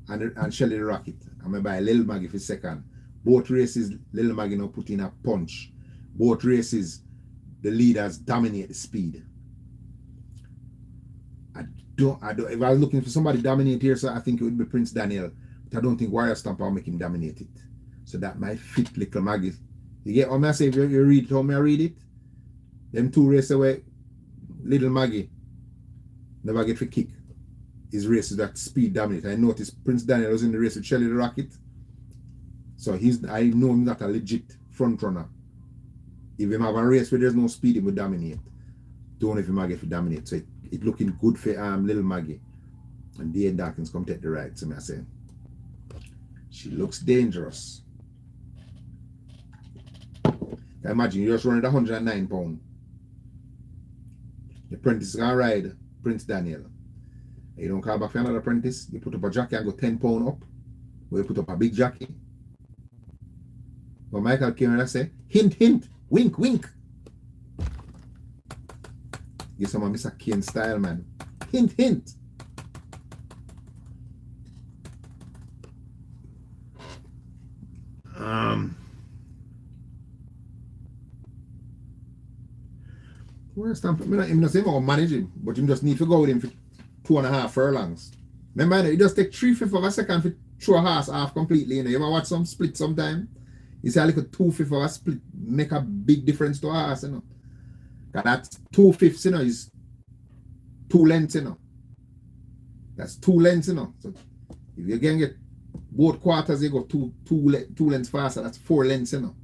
and Shelly the Rocket. I'm going to buy Little Maggie for second. Both races, Little Maggie now put in a punch. Both races, the leaders dominate the speed. If I was looking for somebody to dominate here, so I think it would be Prince Daniel. But I don't think Warrior Stamper will make him dominate it. So that might fit Little Maggie. You get what I say? If you read it, how me I read it? Them 2 races away, Little Maggie never get for kick. His race is that speed dominate. I noticed Prince Daniel was in the race with Shelly the Rocket. So I know him not a legit front runner. If him have a race where there's no speed, he will dominate. Don't if him get to dominate. So it looking good for Little Maggie. And Dane Dawkins come take the ride. So I say, she looks dangerous. I imagine you just running 109 pounds. The apprentice is gonna ride Prince Daniel. You don't call back for another apprentice. You put up a jockey and go 10 pounds up. Or you put up a big jockey. But Michael came and I say, hint, hint, wink, wink. Give some of Mr. Kane style, man. Hint, hint. Where's Stamford? I'm not saying I'll manage him, but you just need to go with him for 2.5 furlongs. Remember, you just take 3/5 of a second to throw a horse off completely. You know, you ever watch some split sometime? You see, like a 2/5 of a split make a big difference to a horse, you know. Because that 2/5, you know, is 2 lengths, you know. That's 2 lengths, you know. So if you can get both quarters, you go two lengths faster. That's 4 lengths, you know.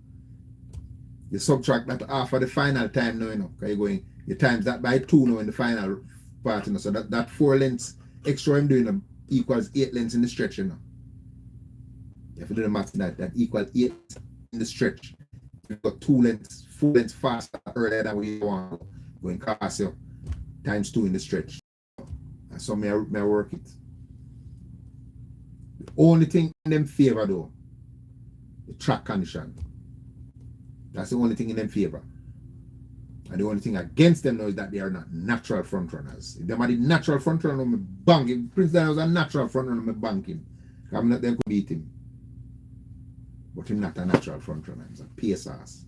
You subtract that half of the final time now, you know. Because you're going, you times that by 2 now in the final part, you know. So that 4 lengths extra I'm doing equals 8 lengths in the stretch, you know. If you do the math, that equals 8 in the stretch. You got 2 lengths, 4 lengths faster earlier than we want. Going cast you times 2 in the stretch. And so may I work it. The only thing in them favor though, the track condition. That's the only thing in them favor. And the only thing against them now is that they are not natural front runners. If they are the natural front runner, I'm bang him. Prince Daniel was a natural front runner, I'm bang him. I'm not them could beat him. but him not a natural front runner. He's a pace ass.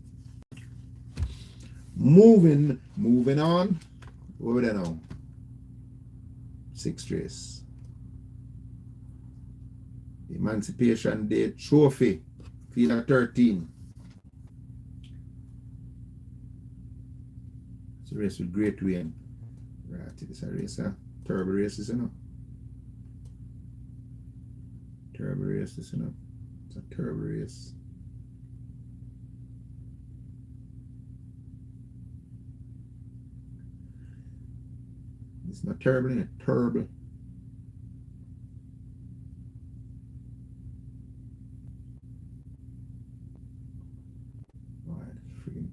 Moving on. Over there now. 6th race. Emancipation Day Trophy. Field of 13. It's a race with great win. Right, it's a race, turbo races, you know. Turbo races, you know. It's a turbo race. It's not terrible, it's turbo. Freaking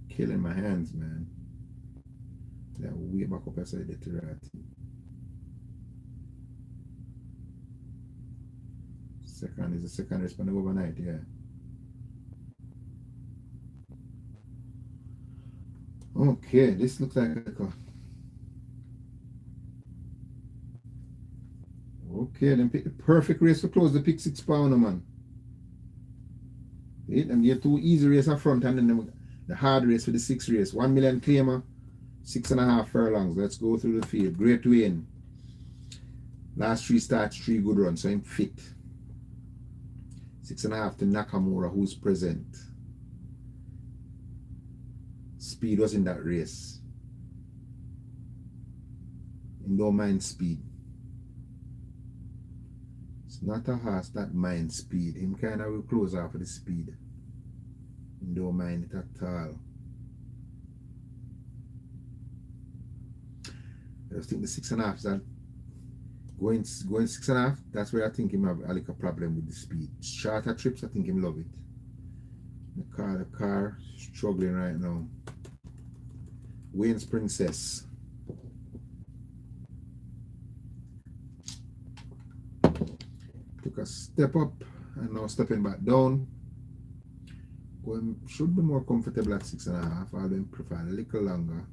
killing my hands, man. That way back up as I did to that. Second is the second race on the overnight, yeah. Okay, this looks like a okay, then pick the perfect race to close the pick 6 pounder, man. And you 2 easy race up front, and then the hard race for the 6th race. 1 million claimer, 6.5 furlongs. Let's go through the field. Great win. Last 3 starts, 3 good runs, so I'm fit. 6.5 to Nakamura, who's present. Speed was in that race. You don't mind speed. It's not a horse that minds speed. Him kind of will close off of the speed. You don't mind it at all. I just think the 6.5 is that going 6.5, that's where I think him have a little problem with the speed. Shorter trips, I think him love it. The car struggling right now. Wayne's Princess. Took a step up and now stepping back down. Should be more comfortable at 6.5. I'll then prefer a little longer.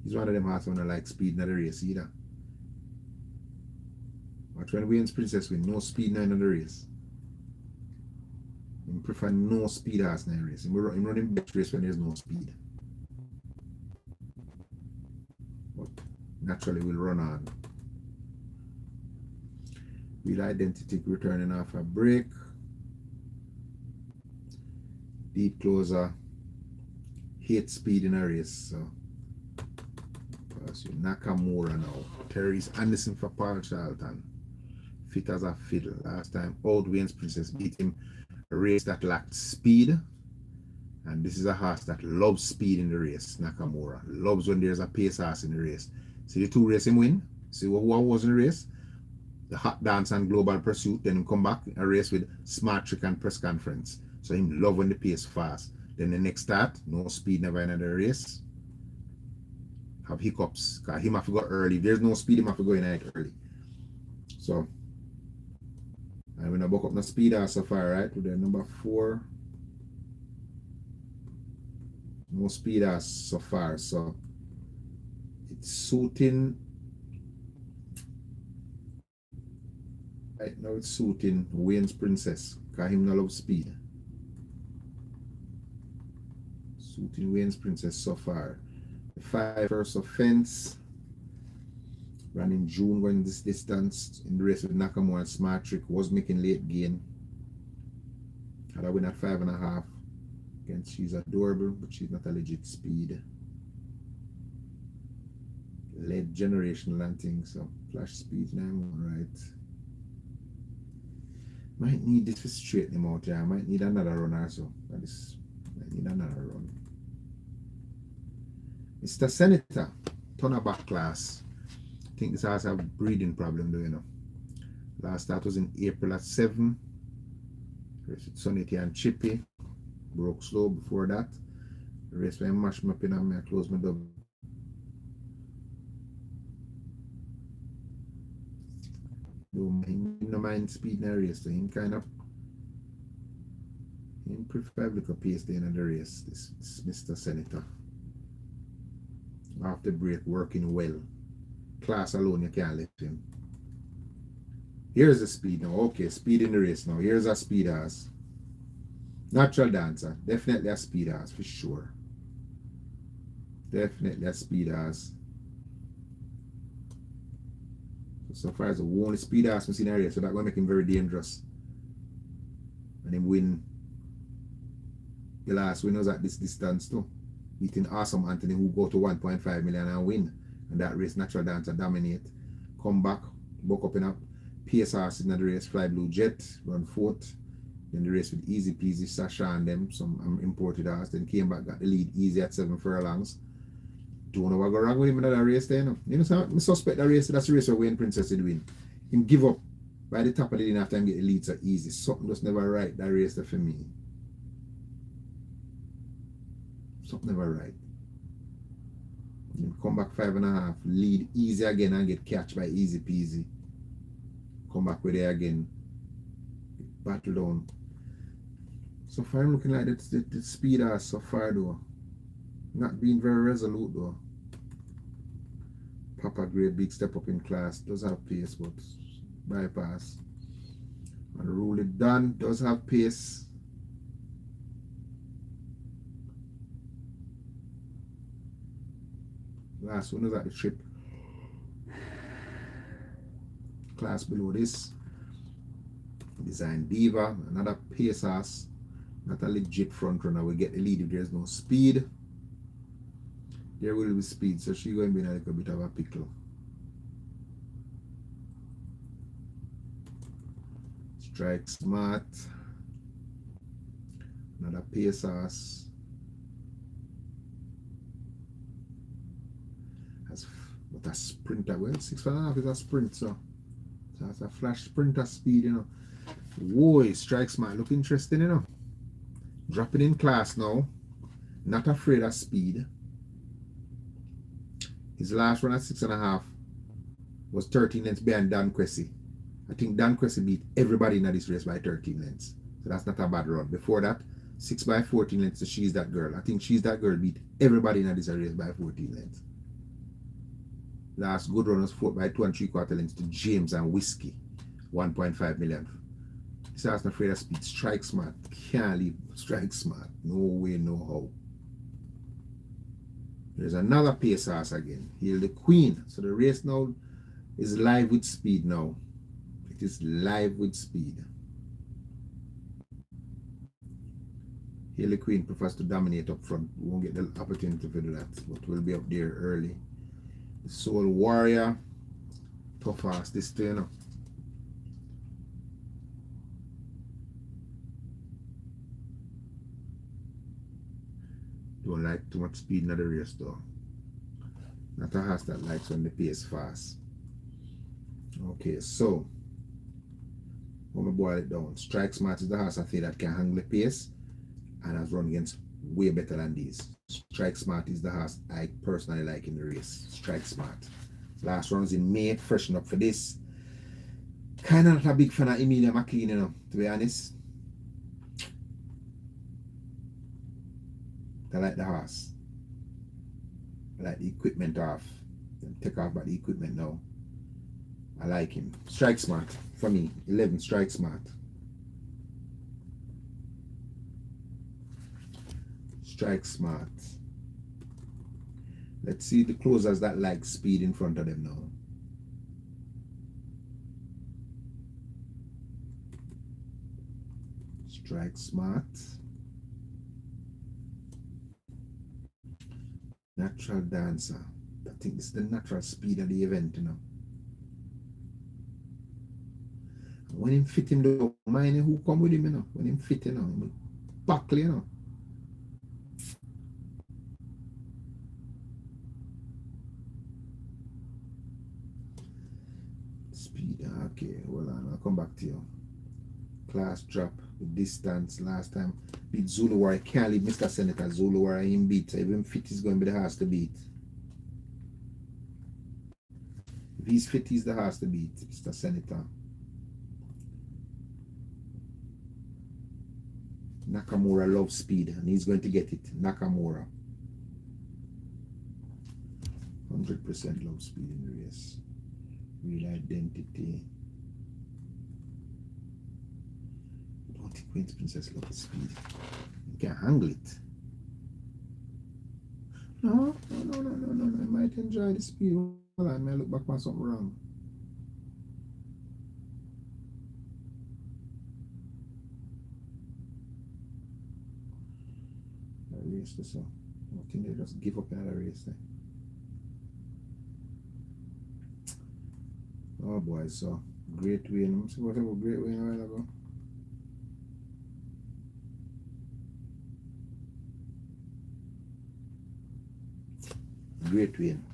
He's one of them hearts when I like speed, not the race either. But when Wayne's Princess with no speed now in the race. I prefer no speed horse in the race. I'm running best race when there's no speed. But naturally we'll run on. Wheel Identity returning off a break. Deep closer. Hate speed in a race. So Nakamura now. Terry's Anderson for Paul Charlton. Fit as a fiddle. Last time Old Wayne's Princess beat him a race that lacked speed. And this is a horse that loves speed in the race. Nakamura loves when there's a pace horse in the race. See the 2 races him win. See what was in the race? The Hot Dance and Global Pursuit. Then him come back a race with Smart Trick and Press Conference. So him love when the pace fast. Then the next start, no speed never in the race. Have hiccups. Because him have to go early. If there's no speed, him have to go in it early. So I'm gonna buck up the speed so far, right? With the number 4. No speed so far, so it's suiting. Right now it's suiting Wayne's Princess, because him not love speed. Suiting Wayne's Princess so far. The 5 first offense. Ran in June going this distance in the race with Nakamura and Smart Trick, was making late gain. Had a win at 5.5. Again, she's adorable, but she's not a legit speed. Led generational and things, so flash speed now, right. Might need this to straighten him out, yeah. I might need another run or so. Might need another run. Mr. Senator, turn a back class. I think this has a breathing problem though, you know. Last start was in April at 7. Race with Sonity and Chippy. Broke slow before that. The race where I mashed my pin and I closed my double. No mind speed in the race, so he kind of prefer like a pace in the race, this Mr. Senator. Off the break, working well. Class alone, you can't lift him. Here's the speed now. Okay, speed in the race now. Here's a speed horse. Natural dancer. Definitely a speed horse for sure. Definitely a speed horse. So far as the only speed horse we see in the race, so that's going to make him very dangerous. And him win the last winners at this distance too. Beating Awesome Anthony, who go to 1.5 million and win. And that race, Natural Dancer dominate. Come back, buck up in a pace horse in the race, Fly Blue Jet, run fourth. Then the race with Easy Peasy, Sasha and them, some imported horse. Then came back, got the lead easy at 7 furlongs. Don't know what go wrong with him in that race there. You know, I suspect that race, that's the race where Wayne Princess did win. Him give up by the top of the lane after him get the lead so easy. Something just never right, that race there for me. Something never right. Come back 5.5, lead easy again and get catch by Easy Peasy. Come back with it again. Battle down. So far I'm looking like the speed horse so far though. Not being very resolute though. Papa Gray, big step up in class. Does have pace, but bypass. And Rule It Done does have pace. Last one is at the trip. Class below this. Design Diva, another pace horse. Not a legit front runner. We get the lead if there's no speed. There will be speed, so she's going to be in a little bit of a pickle. Strike Smart. Another pace horse. But a sprinter, well, 6.5 is a sprint, so that's a flash sprinter speed, you know. Whoa, Strike Smart look interesting, you know. Dropping in class now. Not afraid of speed. His last run at 6.5 was 13 lengths behind Dan Cressy. I think Dan Cressy beat everybody in this race by 13 lengths. So that's not a bad run. Before that, 6 by 14 lengths to She's That Girl. I think She's That Girl beat everybody in this race by 14 lengths. Last good run was 4 by 2 3/4 lengths to James and Whiskey. 1.5 million. This horse not afraid of speed. Strike Smart. Can't leave Strike Smart. No way, no how. There's another pace horse again. Hail the Queen. So the race now is live with speed now. It is live with speed. Hail the Queen prefers to dominate up front. We won't get the opportunity to do that, but we'll be up there early. The Soul Warrior. Tough horse this too, you know. Don't like too much speed in the race though. Not a horse that likes when the pace fast. Okay, so I'm gonna boil it down. Strike Smart is the horse I feel that can handle the pace and has run against way better than these. Strike Smart is the horse I personally like in the race. Strike Smart. Last runs in May, freshen up for this. Kinda not a big fan of Emilia McLean, you know, to be honest. I like the horse. I like the equipment off. Take off by the equipment now. I like him. Strike Smart for me. 11 Strike Smart. Strike Smart. Let's see the closers that like speed in front of them now. Strike Smart. Natural Dancer. I think this is the natural speed of the event, you know. When him fit him, don't mind who come with him, you know. When him fit, you know, him buckle, you know. Speed, okay, hold on, I'll come back to you. Class drop, the distance last time. Beat Zulu Warrior. Can't leave Mr. Senator. Zulu Warrior him beat. So even fit is going to be the horse to beat. If he's fit, he's the horse to beat, Mr. Senator. Nakamura loves speed and he's going to get it. Nakamura. 100% love speed in the race. Real identity. I don't think Queen's Princess loves speed. You can't handle it. No. I might enjoy the speed. Hold on, I may look back on something wrong. I race this one. I think they just give up another race there. Oh boy, so great win. I'm supposed to have a great win a while ago. Great win.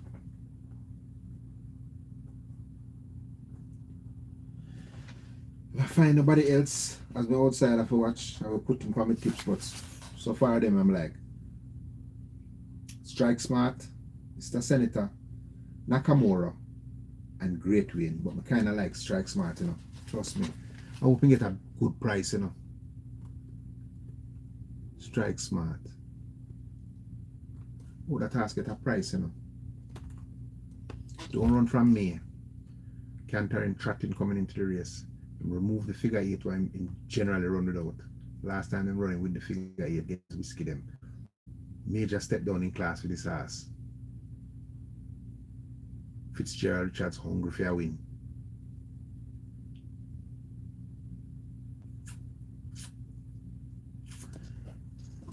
If I find nobody else as my outsider for watch, I will put him for my tips, but so far them I'm like Strike Smart, Mr. Senator, Nakamura, and Great Win. But I kinda like Strike Smart, you know. Trust me. I hope we get a good price, you know. Strike Smart. Oh, that has get a price, you know. Don't run from me. Canter and Trotting coming into the race. Remove the figure 8 while I'm generally run without. Last time I'm running with the figure 8, get whiskey them. Major step down in class with this ass. Fitzgerald Richards hungry for a win.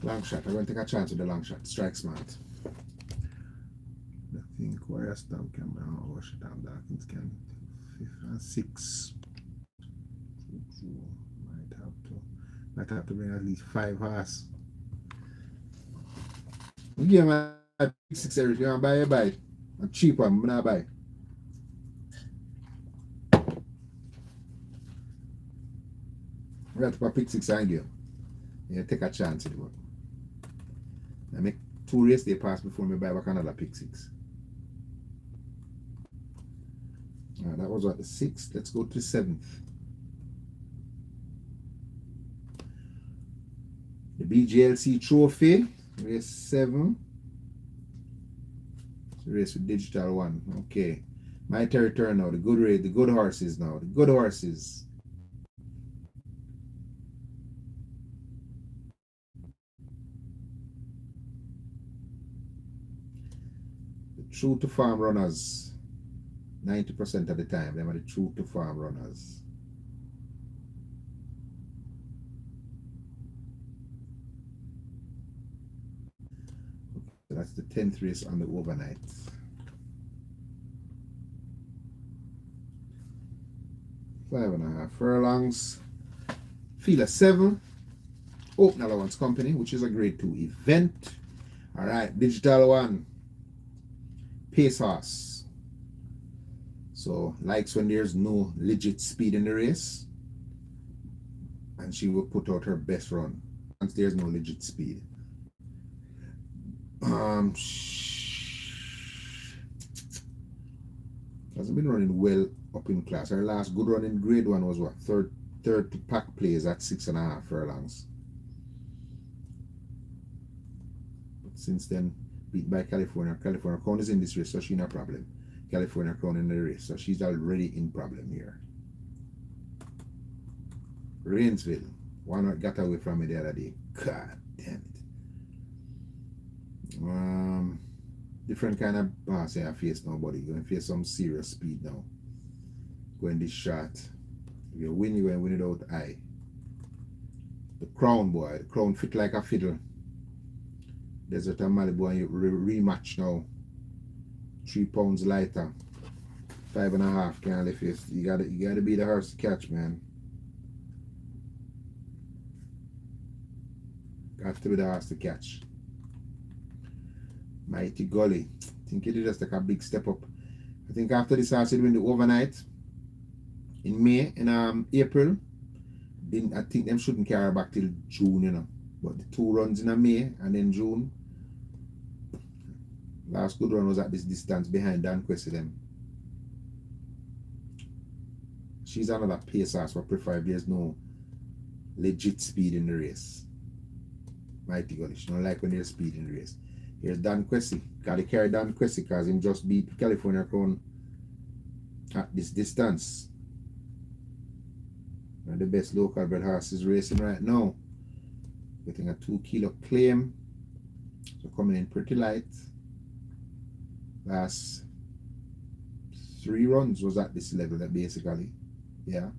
Long shot. I'm going to take a chance with the long shot. Strike Smart. I think Warrior Stamp can Washington Dawkins can 5 and 6. Might have to bring at least 5 horse. You give my 6 everything. You want to buy a cheap one, I'm not buy. I got to put pick 6 and give. Yeah, take a chance with it. I make 2 race day pass before me buy back another pick 6. That was what, the 6th. Let's go to the 7th. The BGLC Trophy, race 7. Race with digital 1. Okay. My territory now. The good race, the good horses now. The good horses. The true to farm runners. 90% of the time, them are the true to farm runners. So that's the 10th race on the overnight. 5.5 furlongs. Field of 7. Open Allowance Company, which is a grade 2 event. Alright, digital 1. Pace horse. So, likes when there's no legit speed in the race. And she will put out her best run. Once there's no legit speed. Hasn't been running well up in class. Her last good run in grade 1 was what? Third to pack plays at 6.5 furlongs. But since then, beat by California. California Crown is in this race, so she's no problem. California Crown in the race, so she's already in problem here. Rainsville. One got away from me the other day. God damn it. Different kind of boss I face now, buddy. You're going to face some serious speed now. Going this shot. If you win, you're going to win it out high. The Crown, boy. The Crown fit like a fiddle. Desert and Malibu, and you rematch now. 3 pounds lighter. 5.5 can't lift it. You gotta be the horse to catch, man. Got to be the horse to catch. Mighty Gully. I think it just like a big step up. I think after this horse it win the overnight in May, in April. Then I think them shouldn't carry back till June, you know. But the 2 runs in May and then June. Last good run was at this distance behind Dan Quessy them. She's another pace horse, but prefer there's no legit speed in the race. Mighty Gully. She don't like when there's speed in the race. Here's Dan Quessy. Gotta carry Dan Quessy because he just beat California Crown at this distance. One of the best local bred horses racing right now. Getting a 2 kilo claim. So coming in pretty light. Last 3 runs was at this level basically. Yeah.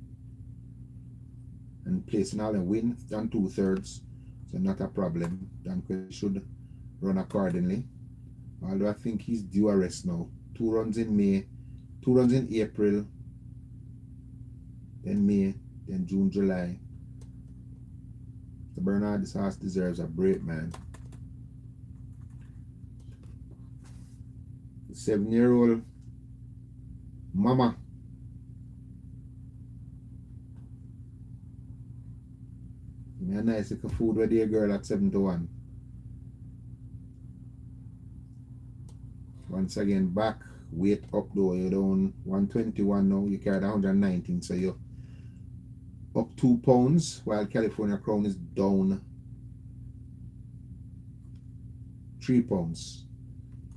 And placing all and win done 2/3. So not a problem. Dan Quessy should run accordingly. Although I think he's due a rest now. 2 runs in May, 2 runs in April, then May, then June, July. So Bernard, this horse deserves a break, man. The 7-year-old mama. Give me a nice little food with your girl at 7-1. Once again, back, weight up though, you're down 121 now, you carried 119, so you're up 2 pounds, while California Crown is down 3 pounds.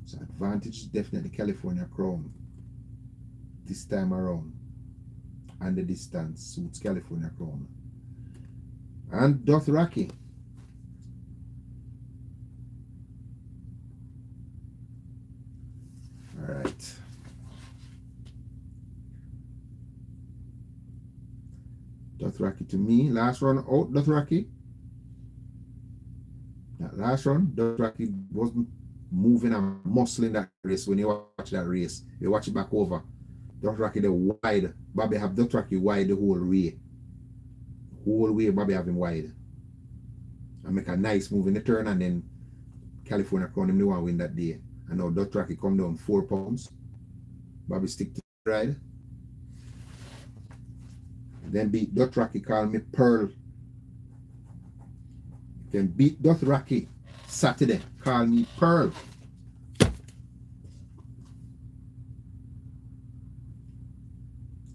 So advantage is definitely California Crown this time around. And the distance suits California Crown. And Dothraki. Alright. Dothraki to me. Last run out, Dothraki. That last run, Dothraki wasn't moving and muscling that race when you watch that race. You watch it back over. Dothraki the wide. Bobby have Dothraki wide the whole way. Whole way Bobby have him wide. And make a nice move in the turn, and then California Crown him the one win that day. And now Dothraki come down 4 pounds. Bobby stick to the ride. Then beat Dothraki, call me Pearl. Then beat Dothraki Saturday, call me Pearl.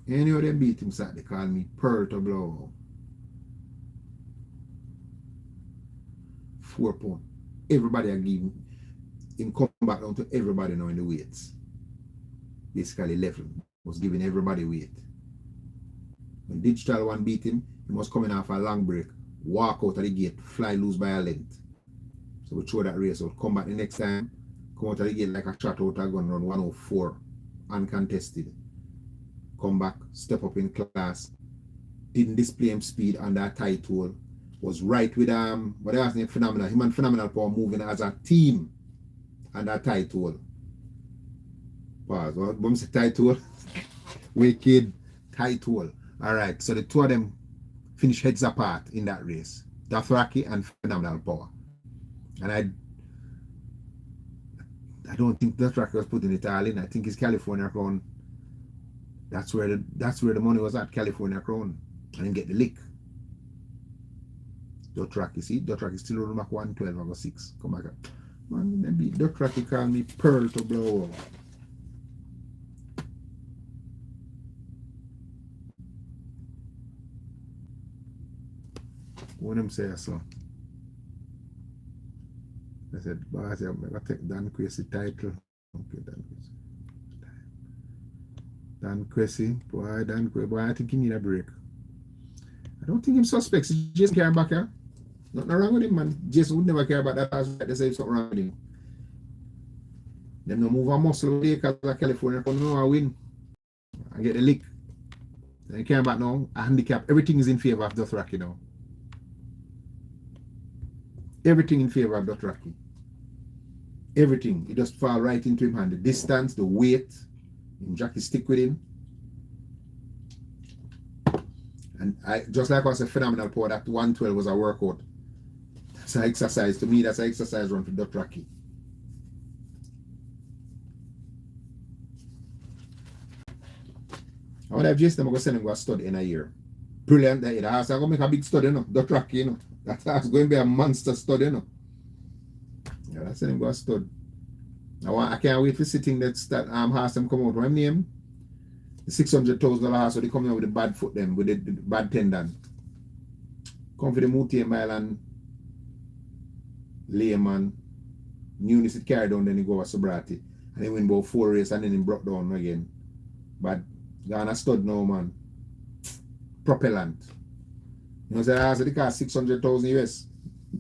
Anyway, they beat him Saturday, call me Pearl to blow. 4 pounds. Everybody are giving him come back down to everybody now in the weights. Basically level was giving everybody weight. When Digital One beat him, he was coming off a long break, walk out of the gate, fly loose by a length. So we throw that race out, come back the next time, come out of the gate like a shot out of gun, run 104, uncontested. Come back, step up in class, didn't display him speed on that tight hole, was right with what I was named Phenomenal. Him and Phenomenal Power moving as a team on that tight hole. Pause. What say tight hole? Wicked tight hole. Alright, so the two of them finish heads apart in that race. Dothraki and Phenomenal Power. And I don't think Dothraki was putting it all in. I think it's California Crown. That's where the money was at, California Crown. I didn't get the lick. Dothraki, see? Dothraki still running back 112 over 6. Come back. Man, then beat Dothraki, call me Pearl to blow up. What them say so? I said, boss, I'm going to take Dan Quessy title. Okay, Dan Quessy. Dan Quessy, boy, I think he need a break. I don't think him suspects. Jason care back here. Nothing wrong with him, man. Jason would never care about that. They say something wrong with him. Them no move a muscle because of California come now and win. And get the lick. They care about now. A handicap. Everything is in favor of Dothraki now. Everything in favor of Dothraki. Everything. It just fall right into him hand. The distance, the weight. And Jackie stick with him. And I just like I said, Phenomenal Power, that 112 was a workout. That's an exercise. To me, that's an exercise run for Dothraki. I wonder if Jason I'm going to send him go study in a year. Brilliant. The house I'm going to make a big study, you know. Dothraki, you know. That's going to be a monster study, you know. Yeah, that's him go study. I can't wait for sitting that house them come out. What name? The $600,000 house, so they come out with the bad foot them, with the bad tendon. Come for the Moutier Mile and Layman Newness it carried down, then he go over sobriety. And he win about 4 races and then he broke down again. But Ghana stud now, man. Propellant. You know, so I asked the car 600,000 US.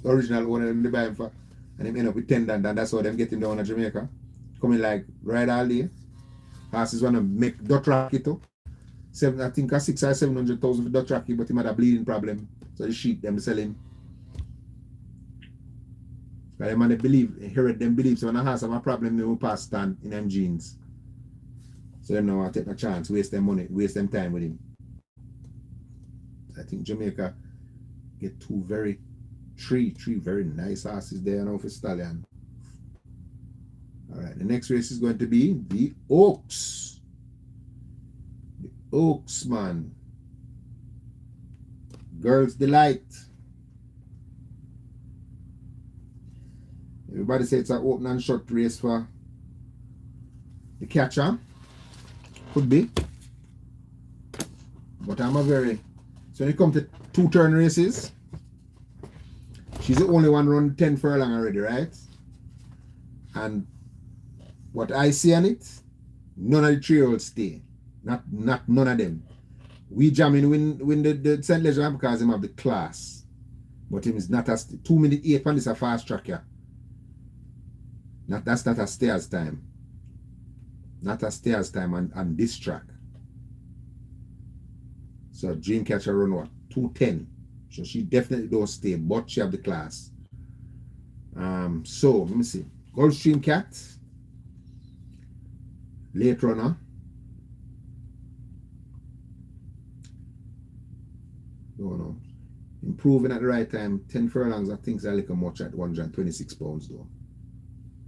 Original owner them they buy him for. And him end up with 10 and that's how them get him down to Jamaica. Coming like ride all day. Horses wanna make Dutch Rocky too. I think 600,000 or 700,000 for Dutch Rocky, but he had a bleeding problem. So the sheep them sell him. Because them believe so when a horse have a problem, they will pass stand in them genes. So them now take a chance, waste them money, waste them time with him. I think Jamaica get three very nice horses there now for Stallion. Alright, the next race is going to be the Oaks. The Oaks, man. Girls Delight. Everybody say it's an open and short race for the catcher. Could be. But so when it comes to 2-turn races, she's the only one run 10 furlong already, right? And what I see on it, none of the 3-year-olds stay. Not none of them. We jamming win the St. Leger because him have the class. But him is not a 2 minute 8 and this a fast track, yeah. That's not a stairs time. Not a stairs time on this track. So Dreamcatcher run what? 2:10. So she definitely don't stay, but she have the class. So let me see. Gulfstream Cat. Late runner. No. Improving at the right time. 10 furlongs, I think it's a little much at 126 pounds though.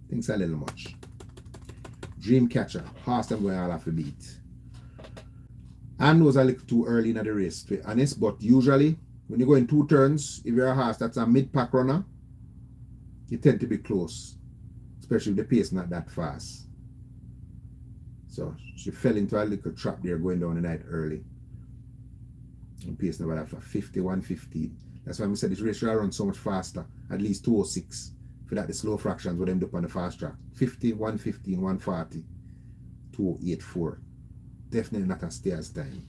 I think it's a little much. Dreamcatcher. Horse them going all have to beat. And was a little too early in the race, to be honest, but usually when you go in 2 turns, if you're a horse that's a mid-pack runner, you tend to be close, especially if the pace not that fast. So she fell into a little trap there going down the night early. And pace never that for 51.15. That's why I said this race should run so much faster, at least 206. For that the slow fractions would end up on the fast track. 50, 115, 140, 284. Definitely not a stairs time.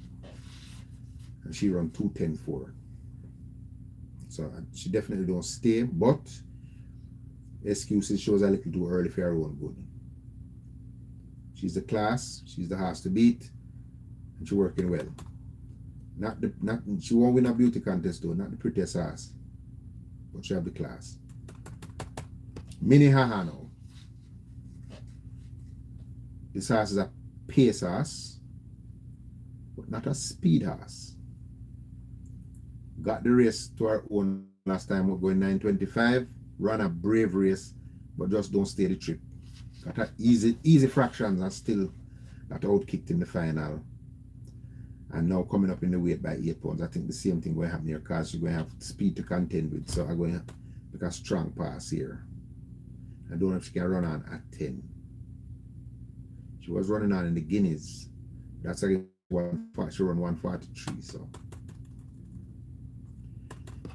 And she run 2:10.4. So she definitely don't stay, but excuses shows a little too early for her own good. She's the class, she's the horse to beat, and she's working well. She won't win a beauty contest though, not the prettiest horse. But she have the class. Mini Hahano. This horse is a pace horse, but not a speed horse. Got the race to her own last time, we're going 9:25. Ran a brave race, but just don't stay the trip. Got her easy fractions and still got out kicked in the final. And now coming up in the weight by 8 pounds. I think the same thing going to happen here because she's going to have speed to contend with. So I'm going to make a strong pass here. I don't know if she can run on at 10. She was running on in the Guineas. That's again she run 143. So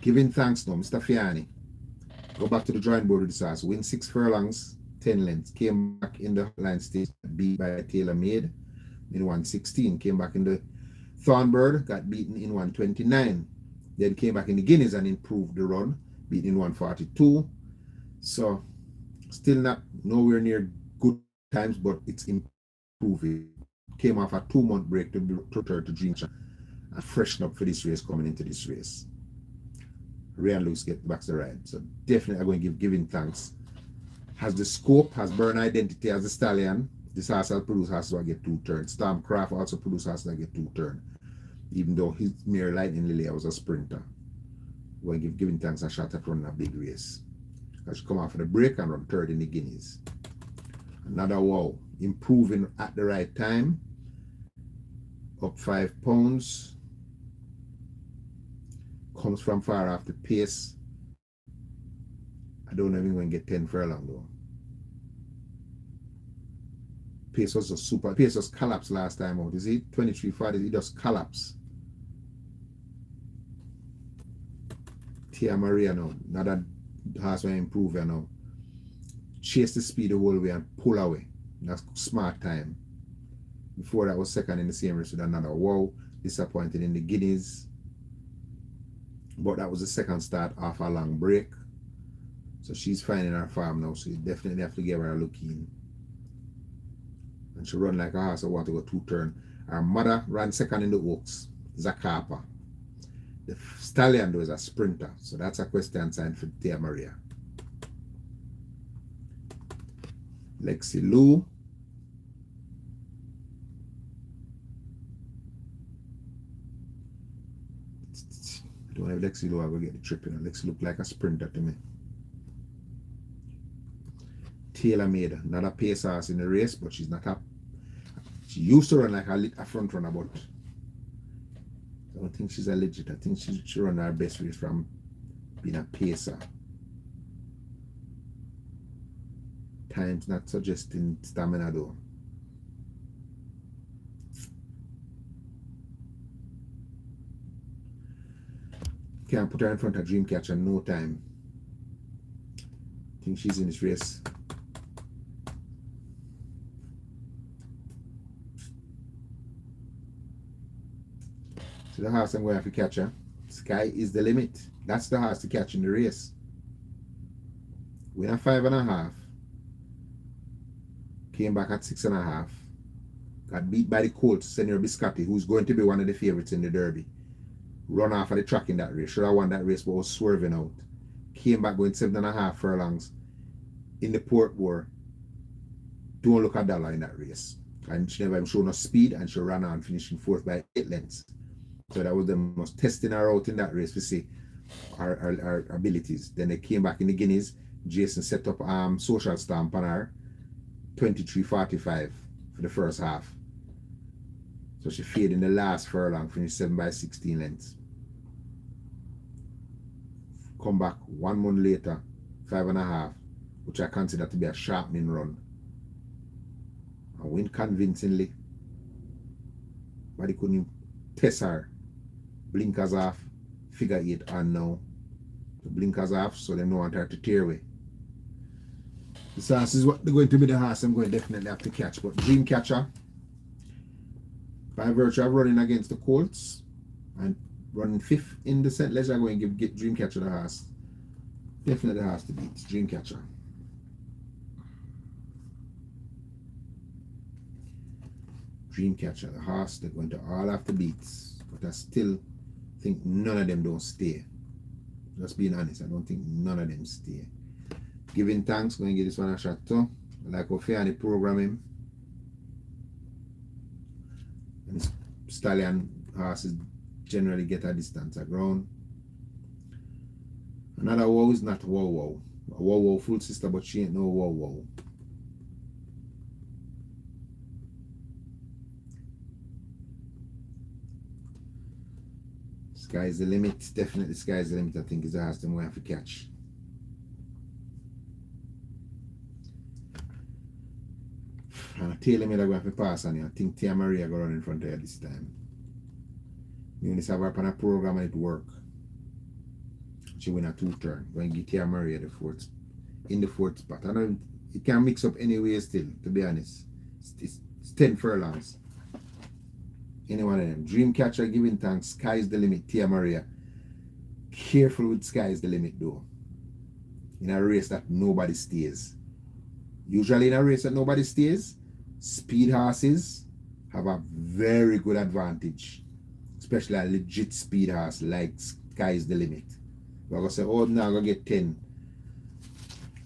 giving thanks now, Mr. Fiani. Go back to the drawing board with this horse. Win 6 furlongs, 10 lengths. Came back in the line stage, beat by Taylor Made in 116. Came back in the Thornbird, got beaten in 129. Then came back in the Guineas and improved the run, beaten in 142. So still not nowhere near good times, but it's improving. Came off a 2-month break to return to Dreamcatcher and freshen up for this race coming into this race. Ray and Luce get back to the ride. So definitely I'm going to giving thanks. Has the scope, has burn identity as a stallion. This horse will produce horses that get 2 turns. Stormcraft also produce horses that get 2 turns. Even though his mere Lightning Lily was a sprinter. We're going to giving thanks a shot at running a big race. She come off of the break and run 3rd in the Guineas. Another wow. Improving at the right time. Up 5 pounds. Comes from far off the pace. I don't know if I'm going to get 10 furlong though. Pace was just super. Pace just collapsed last time out. Is it 23.40? It just collapsed. Tia Maria now. Now that horse will improve now. chase the speed the whole way and pull away. That's smart time. Before that was second in the same race with another wow. Disappointed in the Guineas. But that was the second start off a long break. So she's finding her form now. So you definitely have to give her a look in. And she run like a horse who want to go 2 turn. Her mother ran second in the Oaks, Zacapa. The stallion though is a sprinter. So that's a question sign for Tia Maria. Lexi Lou. I don't have Lexi Lou, I go get the trip in. Lexi look like a sprinter to me. Taylor made another pace horse in the race, but she's not up. She used to run like a front runner, but I don't think she's a legit. I think she run her best race from being a pacer. Time's not suggesting stamina though. Can't put her in front of Dreamcatcher, no time. I think she's in this race. So the horse I'm going to have to catch her. Sky is the limit. That's the horse to catch in the race. Win at 5.5. Came back at 6.5. Got beat by the Colts, Senor Biscotti, who's going to be one of the favorites in the Derby. Run off of the track in that race. Should have won that race, but was swerving out. Came back going 7.5 furlongs in the Port War. Don't look at Dollar in that race. And she never even showed no speed, and she ran on, finishing 4th by 8 lengths. So that was them was testing her out in that race to see our abilities. Then they came back in the Guineas. Jason set up social stamp on her. 23.45 for the first half. So she faded in the last furlong, finished 7 by 16 lengths. Come back 1 month later, 5.5, which I consider to be a sharpening run. And win convincingly. But they couldn't test her. Blinkers off, figure 8 on now. The blinkers off, so they don't want her to tear away. This horse is what they're going to be the horse I'm going to definitely have to catch. But Dreamcatcher, by virtue of running against the Colts and running 5th in the St. Leger, I'm going to give Dreamcatcher the horse. Definitely the horse to beat. Dreamcatcher. Dreamcatcher, the horse they're going to all have to beat. But I still think none of them don't stay. Just being honest, I don't think none of them stay. Giving thanks, going to give this one a shot too. I like how fair the programming. And this stallion horses generally get a distance of ground. Another wow is not wow wow. A wow wow full sister, but she ain't no wow wow. Sky's the limit. Definitely sky's the limit. I think is the horse them we have to catch. And I tell him that I'm going to pass on you. I think Tia Maria going to run in front of her this time. You only have her on a program and it work. She win a 2 turn. Going to give Tia Maria the 4th in the 4th spot. I know it can mix up anyway still, to be honest. It's 10 furlongs. Any one of them. Dreamcatcher, giving thanks. Sky's the limit. Tia Maria. Careful with sky's the limit though. In a race that nobody stays. Usually in a race that nobody stays, speed horses have a very good advantage. Especially a legit speed horse like Sky's the limit. We're going to say, oh, now I'm going to get 10.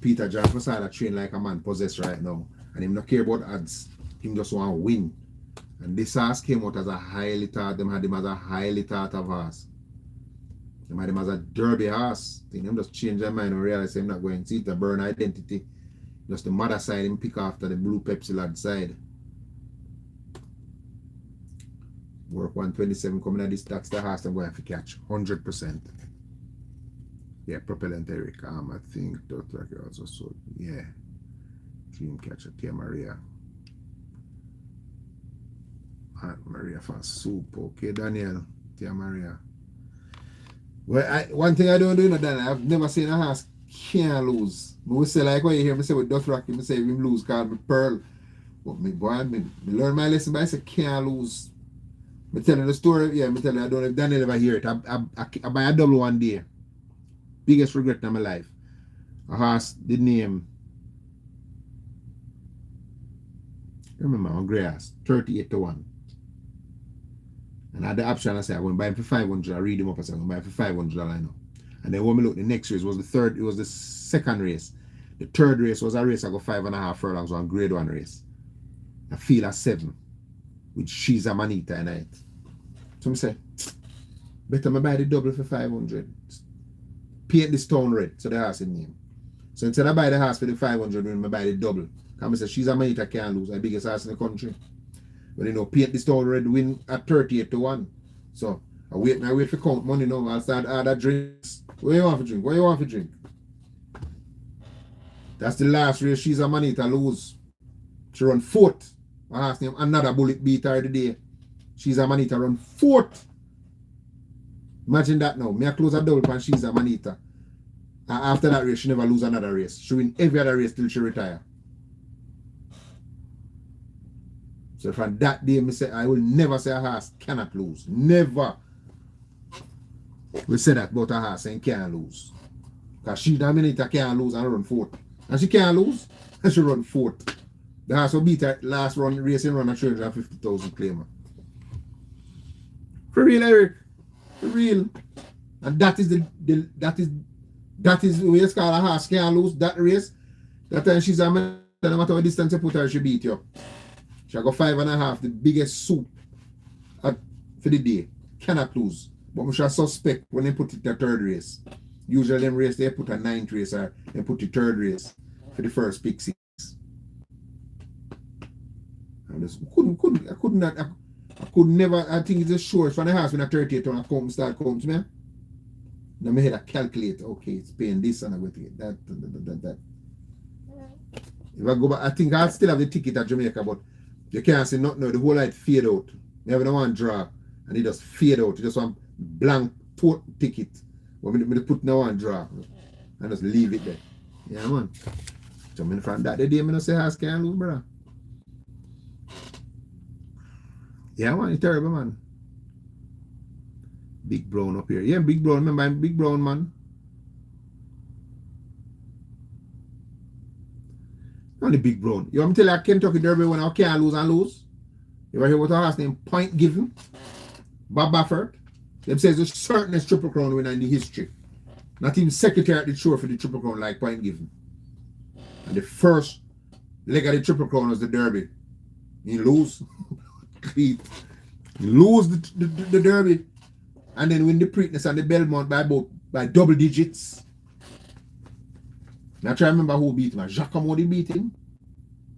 Peter John Posada train like a man possessed right now. And him not care about odds. Him just want to win. And this horse came out as a highly thought. Them had him as a highly thought of horse. Them had him as a derby horse. I think them just change their mind and realize him not going to see it. The burn identity. Just the mother side him pick after the blue Pepsi lad side. Work 127 coming at this. That's the horse I'm going to have to catch. 100%. Yeah, propellant Eric. I think that tracker also so yeah. Dreamcatcher, Tia Maria. Aunt Maria for soup. Okay, Daniel. Tia Maria. Well, one thing I don't do, Daniel, I've never seen a horse can't lose. I say like what you hear me say with Dutch Rocky, I say if him lose call me Pearl. But me boy, me learn my lesson, but I say can't lose. Me tell you the story, yeah, me tell you I don't know if Daniel ever hear it. I buy a double one day. Biggest regret in my life. A horse, the name. Remember on grass, 38-1. And I had the option, I said, I'm going to buy him for 500. I read him up, I said, I'm going to buy him for $500 I know. And then when we look, the next race was the second race. The third race was a race I got 5.5 furlongs on grade 1 race. I feel a 7 with She's a Manita in it. So I say, better me buy the double for 500. Paint the stone red, so the horse in name. So instead I buy the horse for the 500, when I buy the double. Because I say, She's a Manita can't lose, the biggest horse in the country. But you know, paint the stone red win at 38-1. So I wait for count money now. I'll start order drinks. What you want for drink? What you want for drink? That's the last race. She's a Manita lose. She run 4th. I asked him another bullet beat her today. She's a Manita run 4th. Imagine that now. Me a close a double and She's a Manita. And after that race, she never lose another race. She win every other race till she retire. So from that day, me say I will never say a horse cannot lose. Never. We say that about a horse and can't lose. Because She's a Manita can't lose and run 4th. And she can't lose and she run 4th. The horse will beat her last run racing run at 350,000 claimer. For real, Eric. For real. And that is that is the way it's called a horse can't lose that race. That time She's a Manita, no matter what distance you put her, she beat you. She got 5.5, the biggest soup for the day. Cannot lose. But we shall suspect when they put it the third race. Usually them race they put a 9th race or they put the third race for the first pick 6. I could never, I think it's a short from the house when I 38 when I come start coming to me. Then my head I calculate, okay, it's paying this and I'm going to get that. If I go back, I think I'll still have the ticket at Jamaica, but you can't see nothing now, the whole light fade out. You have no one draw and it just fade out. You just want blank ticket. But me put no one draw and just leave it there. Yeah man. So from that the day I don't say house can't lose, brother. Yeah man, it's terrible man. Big Brown up here. Yeah, Big Brown, remember I'm Big Brown man. Only Big Brown. You want me to tell you Kentucky Derby when I can't lose and lose? You ever hear what I asked name? Point Given? Bob Baffert? Them says the certainest Triple Crown winner in the history. Not even secretary at the show for the Triple Crown like Point Given. And the first leg of the Triple Crown was the Derby. You lose. You lose the Derby. And then win the Preakness and the Belmont by double digits. Now try to remember who beat him. Giacomo beat him.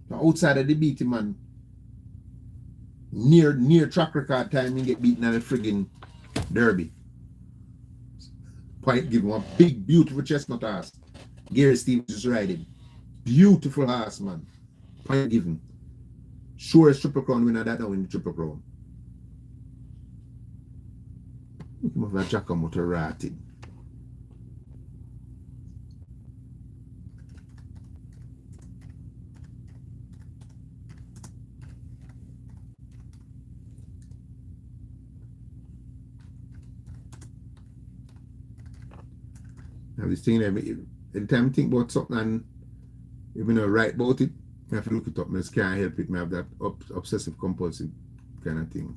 The outsider they beat him man. Near track record time he get beaten at the friggin' Derby. Point Given one big beautiful chestnut horse. Gary Stevens is riding. Beautiful horse man. Point Given. Surest Triple Crown winner that now in the Triple Crown. You must have Giacomo to rat it. Now this thing, every time I think about something and if you write about it, I have to look it up. I just can't help it. I have that obsessive compulsive kind of thing.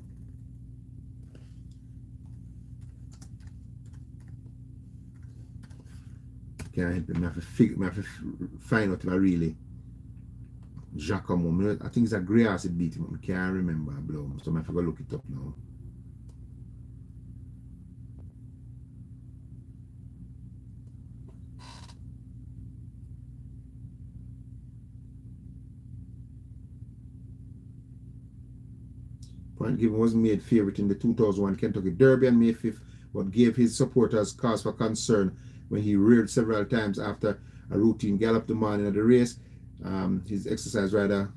Can't help it. I have to find out if I really Giacomo. I think it's a grey horse it beat him. I can't remember. So I have to go look it up now. Point Given was made favourite in the 2001 Kentucky Derby on May 5th, but gave his supporters cause for concern when he reared several times after a routine gallop the morning of the race. His exercise rider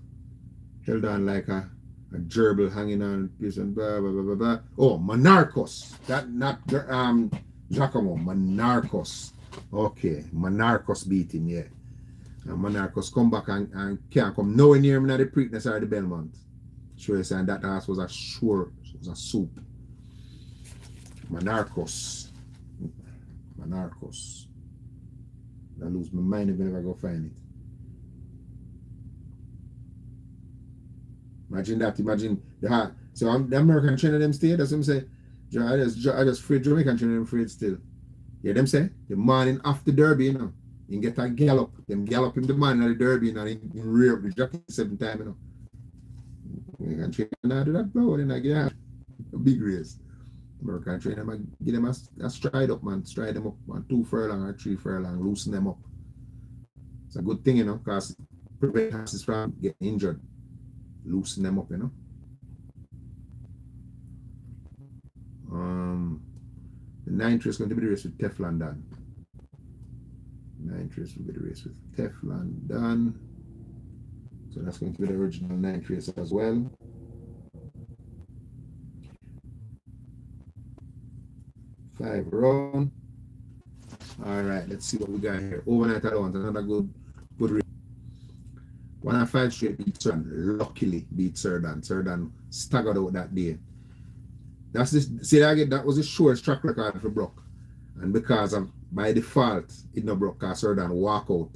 held on like a gerbil hanging on, blah, blah, blah, blah, blah. Oh, Monarchos. That not Giacomo, Monarchos. Okay, Monarchos beat him, yeah. And Monarchos come back and can't come nowhere near him in the Preakness or the Belmont. Sure, saying that horse was a sure, was a soup. Monarchos. Monarchos. I lose my mind if I never go find it. Imagine that, imagine the heart. So the American trainer them stay, that's what I'm saying. I just afraid Jamaican trainer them afraid still. Yeah, them say the morning after Derby, you know, you get a gallop. Them gallop in the morning of the Derby, you know, and in rear up the jockey 7 times, you know. You can train now do that, bro. Then I get a big race. American train them, give them a stride up, man. Stride them up on 2 furlong or 3 furlong, loosen them up. It's a good thing, you know, because prevent horses from getting injured. Loosen them up, you know. The 9th race is going to be the race with Teflon Dan. 9th race will be the race with Teflon Dan. So that's going to be the original 9th race as well. Five round. All right, let's see what we got here. Overnight allowance, another good race. 1 and 5 straight beat Serdan. Luckily beat Serdan. Serdan staggered out that day. That's this. See that again? That was the shortest track record for Brock, and because of by default it no Brock, because Serdan walk out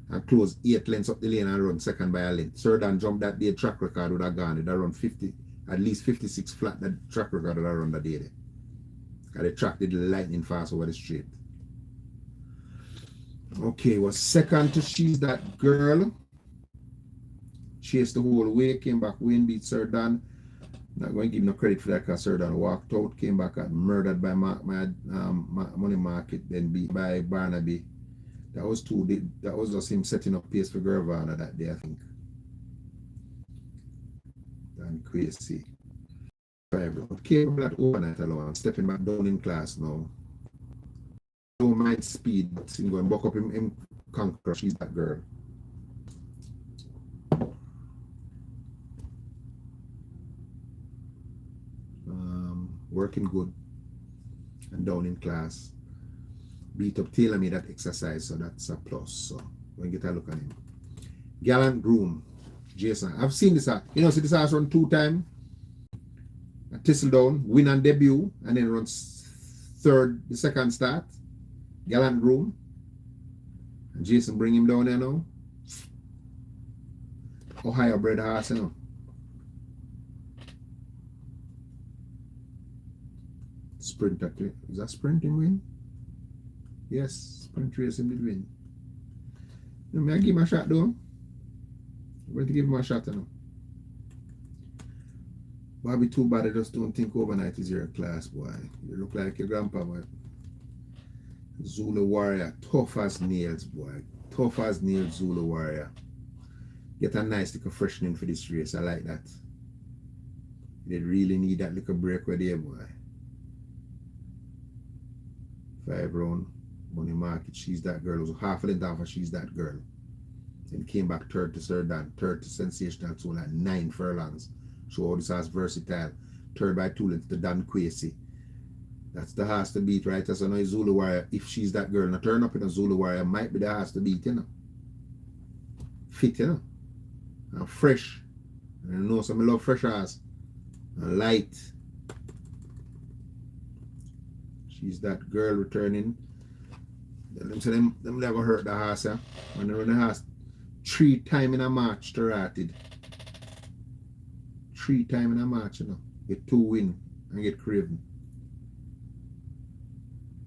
and close 8 lengths up the lane and run second by a length. Serdan jumped that day, track record would have gone. It run 50, at least 56 flat. That track record would have run that day. Because the track did lightning fast over the straight. Okay, was second to She's That Girl. Chased the whole way, came back, win, beat Serdan. Not going to give no credit for that because Serdan walked out, came back and murdered by Money Market, then beat by Barnaby. That was just him setting up pace for Gervana that day, I think. And crazy. Okay, that overnight allowance, stepping back down in class now. Don't mind speed, but him going buck up him conquer, She's That Girl. Working good and down in class. Beat up Taylor made that exercise, so that's a plus. So we'll get a look at him. Gallant Groom, Jason. I've seen this. You know, see this horse run 2 times. Thistledown, win and debut, and then runs third the second start. Gallant Groom. And Jason bring him down there now. Ohio bred horse, you know. Sprint, is that sprinting win? Yes, sprint racing did win. May I give him a shot though? I'm going to give him a shot now. Bobby too bad, I just don't think overnight is your class, boy. You look like your grandpa, boy. Zulu Warrior, tough as nails, boy. Tough as nails, Zulu Warrior. Get a nice little freshening for this race, I like that. They really need that little break where they, boy. 5 round, Money Market, She's That Girl. It was half a length off of She's That Girl. Then came back third to Serdan, third to Sensational, so like 9 furlongs. So all this horse versatile. Third by 2 lengths to Dan Quasey. That's the horse to beat, right? As I know Zulu Warrior, if She's That Girl, now turn up in a Zulu Warrior, might be the horse to beat, you know. Fit, you know. And fresh. And I know some love fresh horse. And light. She's That Girl returning. Them never hurt the horse, yeah? When they run the horse 3 times in a match to rated. 3 times in a match, you know. Get 2 win and get Craven.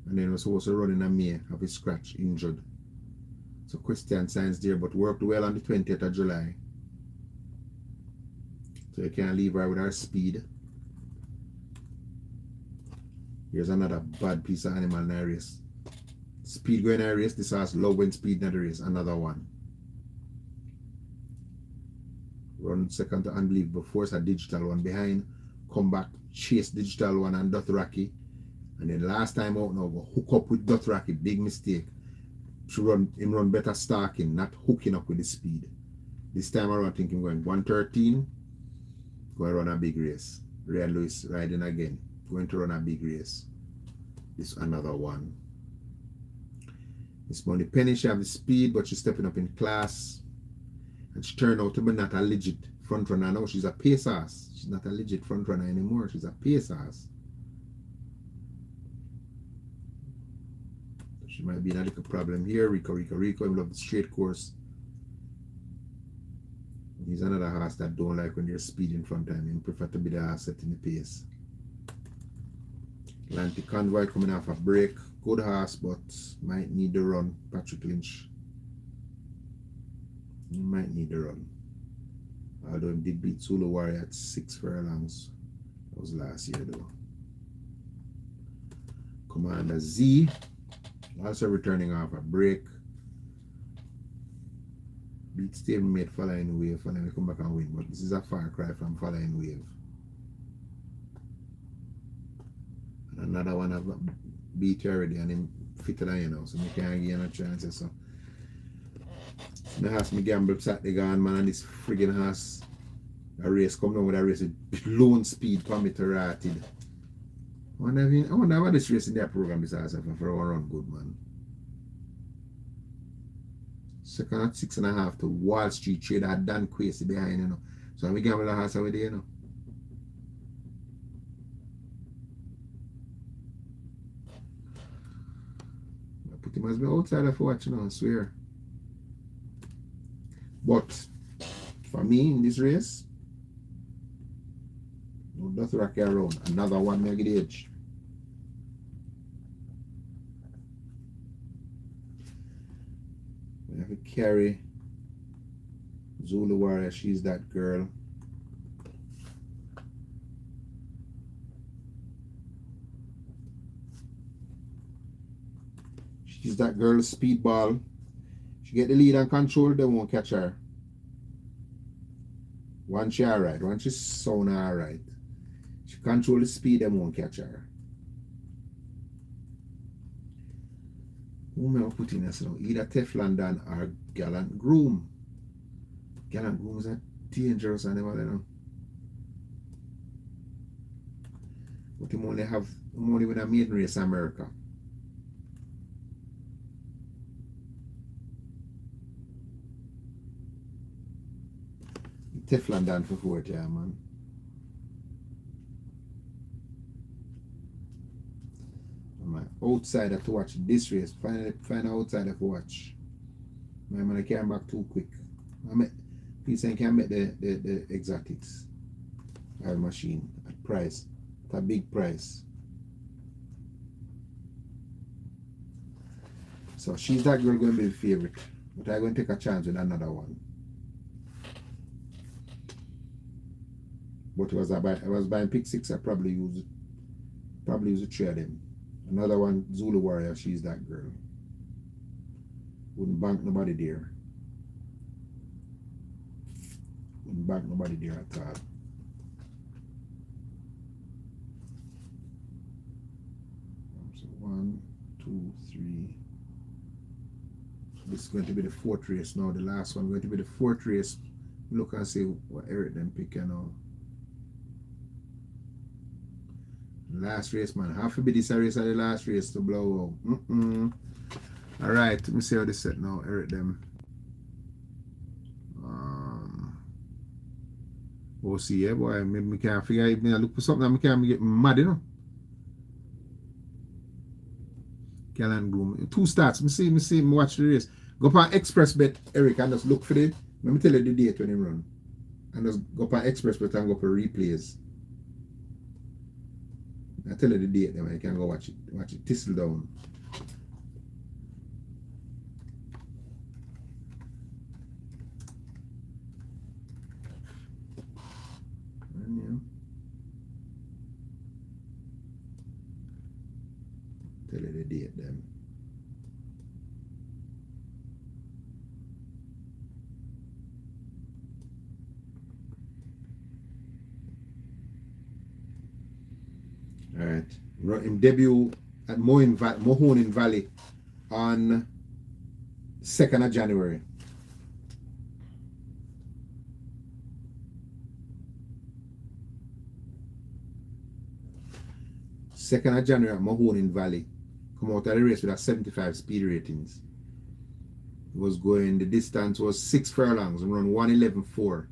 And then was supposed to run in a May, have his scratch injured. So question signs there, but worked well on the 20th of July. So you can't leave her with her speed. Here's another bad piece of animal in the race. Speed going in the race. This has low when speed in the race. Another one. Run second to Unbelievable Force, a digital one behind. Come back, chase digital one and Dothraki. And then last time out now, go hook up with Dothraki. Big mistake. Him run better stalking, not hooking up with the speed. This time around, I think I'm going 113. Going to run a big race. Ray and Lewis riding again. Going to run a big race. This another one. Miss Money Penny, she have the speed, but she's stepping up in class. And she turned out to be not a legit front runner now. She's a pace ass. She's not a legit front runner anymore. She's a pace ass. She might be in a little problem here. Rico, I love the straight course. He's another horse that don't like when there's speed in front of him. He prefer to be the horse setting the pace. Atlantic Convoy coming off a break. Good horse, but might need the run. Patrick Lynch. He might need the run. Although he did beat Zulu Warrior at 6 furlongs. That was last year though. Commander Z. Also returning off a break. Beat stablemate Following Wave, and then we come back and win. But this is a far cry from Following Wave. And another one I've beat you already, and him fitter than you know, so I can't give you no chances. So I ask me gamble Saturday gone, man, and this friggin' horse a race come down with a race with lone speed for me to rot it. I wonder what this race in their program is as for a run good, man. Second at 6.5 to Wall Street Trade had Dan Quasey behind, you know. So we gamble the horse over there, you know. I put him as my outsider for watching, you know, I swear. But for me in this race, no that's rocky around. Another one make the edge. We have to carry Zulu Warrior, she's that girl. She's that girl speedball. She get the lead and control, they won't catch her. Once she alright, once she's sound alright. She control the speed, they won't catch her. Who may I put in this now? Either Teflon Dan or Gallant Groom. Gallant Groom is a dangerous animal, you know. But him only with a maiden race in America. Teflon Dan for 40, yeah, man. My outsider to watch this race. Find an outsider to watch. My man, I came back too quick. Please I can make the exotics. I have a machine at price. At a big price. So she's that girl going to be the favorite. But I'm going to take a chance with another one. But I was buying pick 6, I probably use the 3 of them. Another one, Zulu Warrior, she's that girl. Wouldn't bank nobody there. Wouldn't bank nobody there at all. So 1, 2, 3. So this is going to be the 4th race now. The last one going to be the 4th race. Look and see what Eric them pick, you know. Last race, man. Half a bit this race are the last race to blow out. Alright, let me see how this set now. Eric them. We'll see, yeah, boy. Maybe we can't figure out. I look for something and I can't get mad, you know. Gallant Groom. 2 starts. Me see, watch the race. Go up on Express Bet, Eric, and just look for it. Let me tell you the date when he run. And just go up on Express Bet and go for replays. I tell you the date then you can go watch it. Watch it. Thistle down. Tell you the date then. Alright. In debut at Mohonin Valley on 2nd of January. Second of January at Mohonin Valley. Come out of the race with a 75 speed ratings. was going, the distance was 6 furlongs and run 1:11.4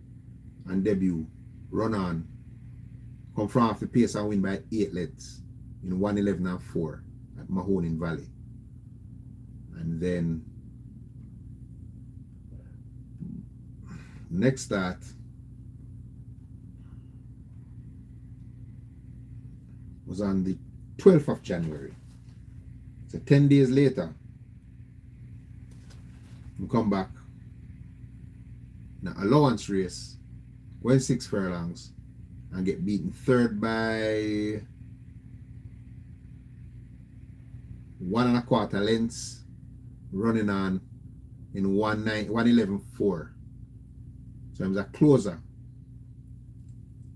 and debut. Run on. Come from off the pace and win by 8 lengths in 1:11.4 at Mahoning Valley. And then next start was on the 12th of January. So 10 days later, we come back in an allowance race, went 6 furlongs and get beaten third by 1.25 lengths, running on in 1:11.4. So it was a closer.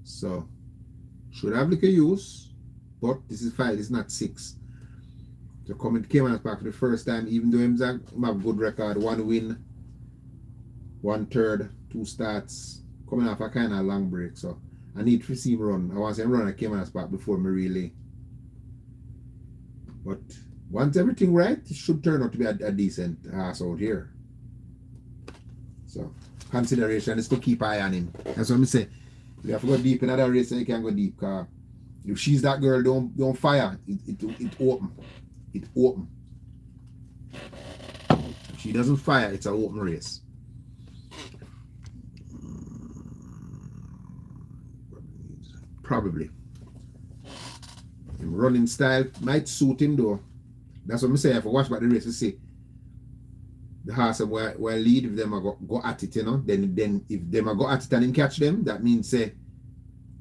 So should have little use, but this is 5, it's not 6. So came on us back for the first time, even though him have good record, 1 win, 1/3, 2 starts, coming off a kind of long break. So I need to see him run. I want to see him run. I came on us back before me really. But once everything right, it should turn out to be a decent horse out here. So consideration is to keep eye on him. That's what I'm saying. You have to go deep in that race and you can go deep. Cause if she's that girl, don't fire. It open. It open. If she doesn't fire, it's an open race. Probably. Him running style might suit him though. That's what I'm saying. If I watch back the race, you see the horse will lead if them go at it, you know. Then if them go at it and him catch them, that means say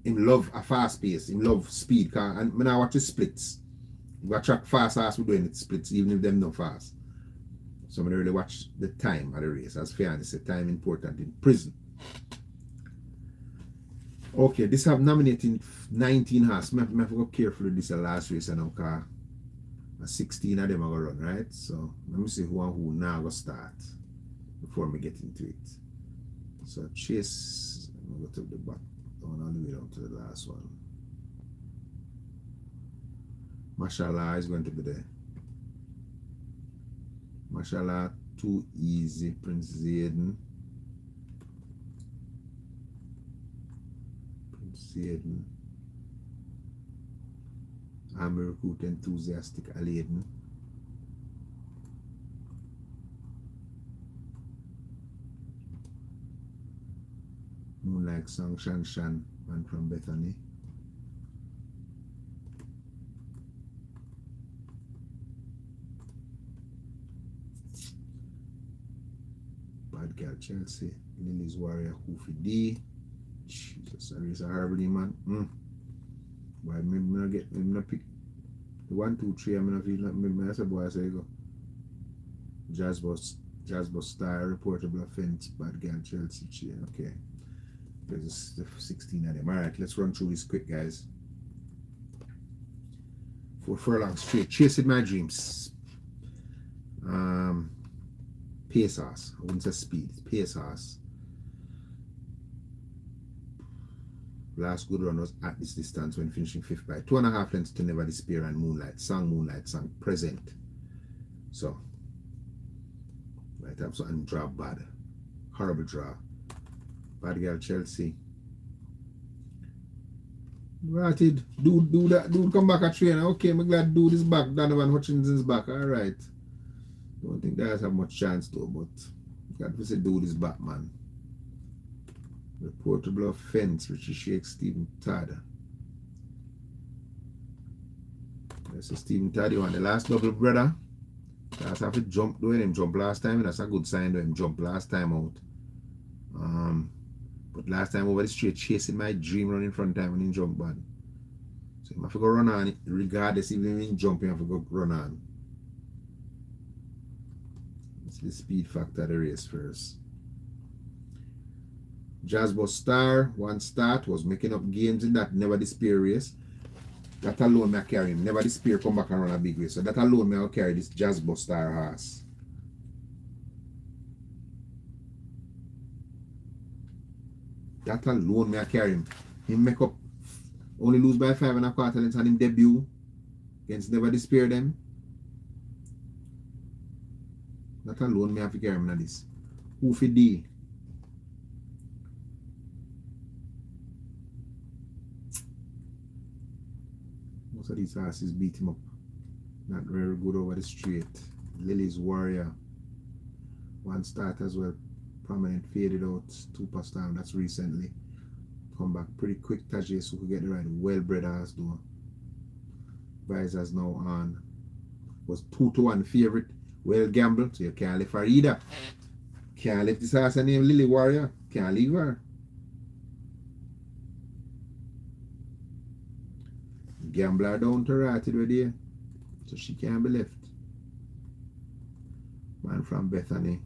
him love a fast pace, him love speed. And when I watch the splits, we track fast horse we're doing it splits, even if them not fast. So I really watch the time of the race. As fairness, the time important in prison. Okay, this have nominating 19 horse. I have to go careful with this last race now, because 16 of them are going to run, right? So let me see who and who now going to start before we get into it. So Chase, I'm going to go to the back, all the way down to the last one. Mashallah is going to be there. Mashallah, too easy, Prince Zayden. Zayden. I'm a recruit enthusiastic Aladen. Moonlight Song Shan Shan, man from Bethany. Bad Girl Chelsea. Lily's Warrior Hoofy D. Jesus, I race a Harvard man. Why maybe not pick the 1, 2, 3. I'm not feel maybe I said boy I say go. Jazz Bus Star, Reportable Offense, Bad Girl Chelsea chain. Okay. There's the 16 of them. Alright, let's run through this quick, guys. 4 furlongs straight. Chasing My Dreams. Pace horse. I wouldn't say speed. Pace horse. Last good run was at this distance when finishing 5th by 2.5 lengths to Never Despair and Moonlight Song present. So might have something draw bad. Horrible draw. Bad Girl Chelsea. Granted, dude come back a trainer. Okay, I'm glad dude is back. Donovan Hutchinson's back. Alright. Don't think guys have much chance though, but glad to say dude is back, man. Reportable Offense, Richie Shake, Stephen Todd. That's a Stephen Todd, you want the last double brother. That's have to jump though, him jump last time. That's a good sign though, him jump last time out. But last time over the straight, Chasing My Dream run in front time when he jump bad. So you have to go run on it, regardless even when you jump, you have to go run on. It's the speed factor of the race first. Jazz Bus Star, 1 start, was making up games in that Never Despair race. That alone may carry him. Never Despair come back and run a big race. So that alone may carry this Jazz Bus Star horse. That alone may carry him. He make up, only lose by 5.25 lengths on him debut against Never Despair them. Not alone, me have to carry him in this. Who for D? Most of these horses beat him up. Not very good over the straight. Lily's Warrior. One start as well. Prominent faded out. Superstar. That's recently. Come back pretty quick. Tajay, so we could get the right well-bred horse though. Visors now on. Was 2-1 favorite. Well gambled. So you can't lift her either. Can't lift this horse named Lily Warrior. Can't leave her. Gambler down to Ratted right there. So she can't be left. Man from Bethany.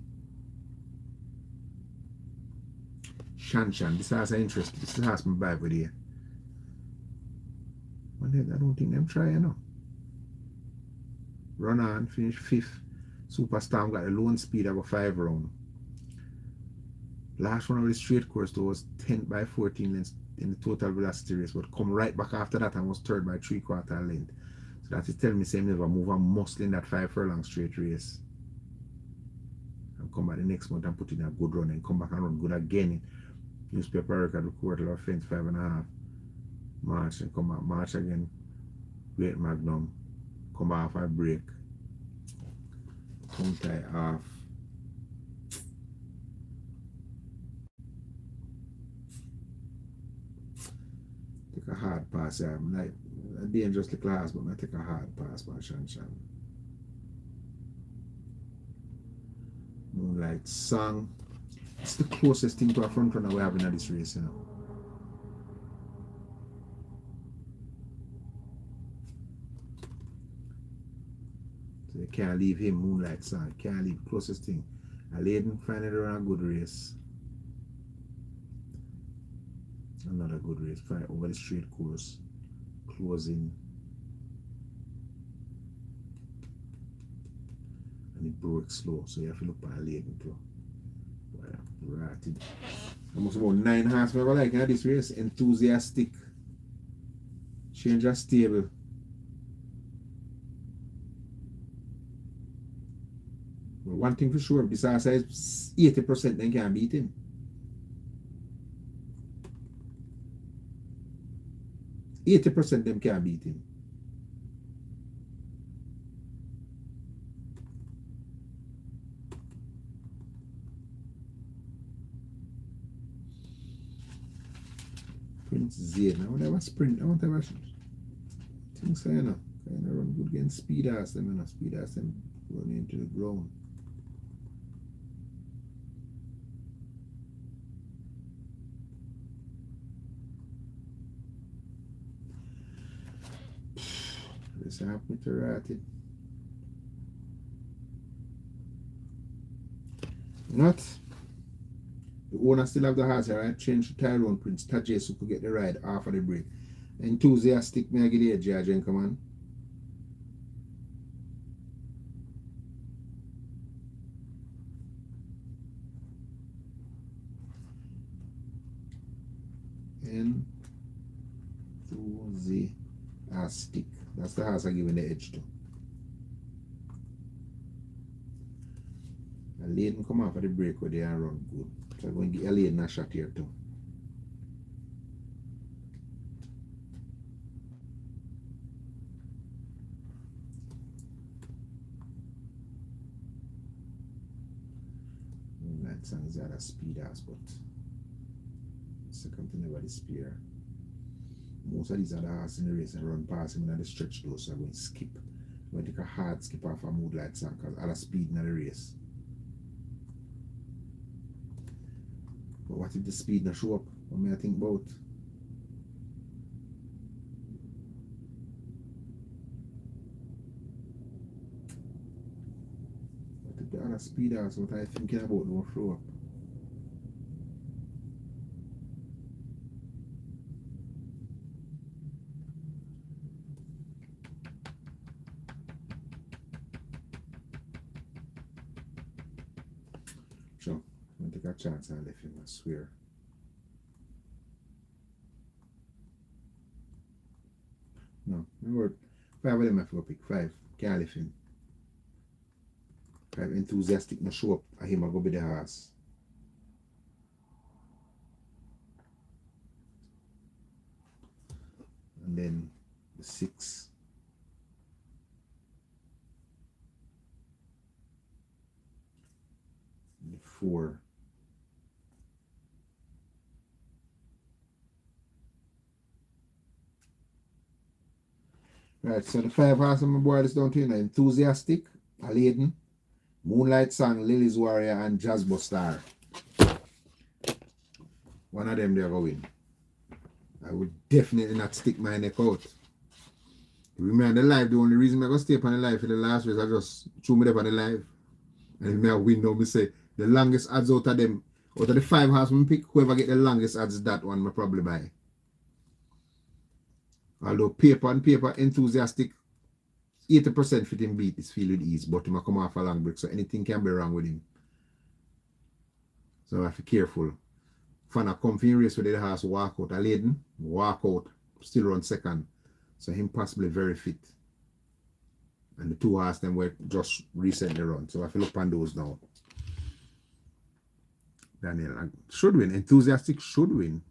Shan. This has an interest. This has my vibe with you. I don't think them try enough. Run on, finish 5th. Superstar got a lone speed of a 5 round. Last one of the straight course though was 10 by 14 lengths in the total velocity race, but come right back after that and was 3rd by 3/4 length. So that is telling me same never move a muscle in that 5 furlong straight race. And come back the next month and put in a good run and come back and run good again. Newspaper record quarter of fence 5.5. March and come back March again. Great Magnum. Come back off a break. Tongue tie off. Take a hard pass here. I'm like a dangerous little class, but I take a hard pass by Shan. Moonlight Song. It's the closest thing to a front runner we have in this race, you know. So you can't leave him, Moonlight Song. Can't leave. Closest thing. A Laden finally run a good race. Another good race. Fine over the straight course. Closing. And it broke slow, so you have to look at a Laden too. Ratted. Almost about 9 horsepower like in this race. Enthusiastic. Change of stable. Well, one thing for sure, besides 80% then can't beat him. 80% them can't beat him. Prince Zayn. I want to have a sprint. I want to have a thing so, you know. Kind of run good against speed ass them, you know. Speed ass them running into the ground. This happened to Ratted. Not. The owner still have the horse here, right? Change to Tyrone Prince Tajay so could get the ride off of the break. Enthusiastic, may I get the edge here, Jen, come on. Enthusiastic. That's the horse I'm giving the edge to. A Laden come off of the break where they are run good. So I'm going to give a Laden a shot here too. That song is at a speed ass, but second to never disappear. Most of these other horses in the race and run past him in the stretch though, so I'm going to skip. I'm going to take a hard skip off a Moonlight Song because I have speed in the race. But what if the speed not show up? What may I think about? What if the other speed is what I thinking about don't show up? Sure, I'm going to take a chance and left him, I swear. No, remember, 5 of them I have to pick. 5. Can't lift him. If enthusiastic no show up, I him I go be the horse. And then the 6. The 4. Right, so the 5 horse on my board is down to Enthusiastic, Aladdin, Moonlight Song, Lily's Warrior, and Jasbo Star. One of them they're going. I would definitely not stick my neck out. Remember the live, the only reason I go stay up on the live for the last race, I just threw me up on the live. And if I win now, me say the longest odds out of them, out of the 5 horse, me pick whoever get the longest odds, that one I probably buy. Although paper and paper enthusiastic, 80% fit him beat is feel with ease, but him come off a long break, so anything can be wrong with him. So I have to be careful. Fan a comfy race with the horse walk out, Aladdin, walk out, still run second. So him possibly very fit. And the 2 horse them were just recently run. So I have to look on those now. Daniel should win. Enthusiastic should win.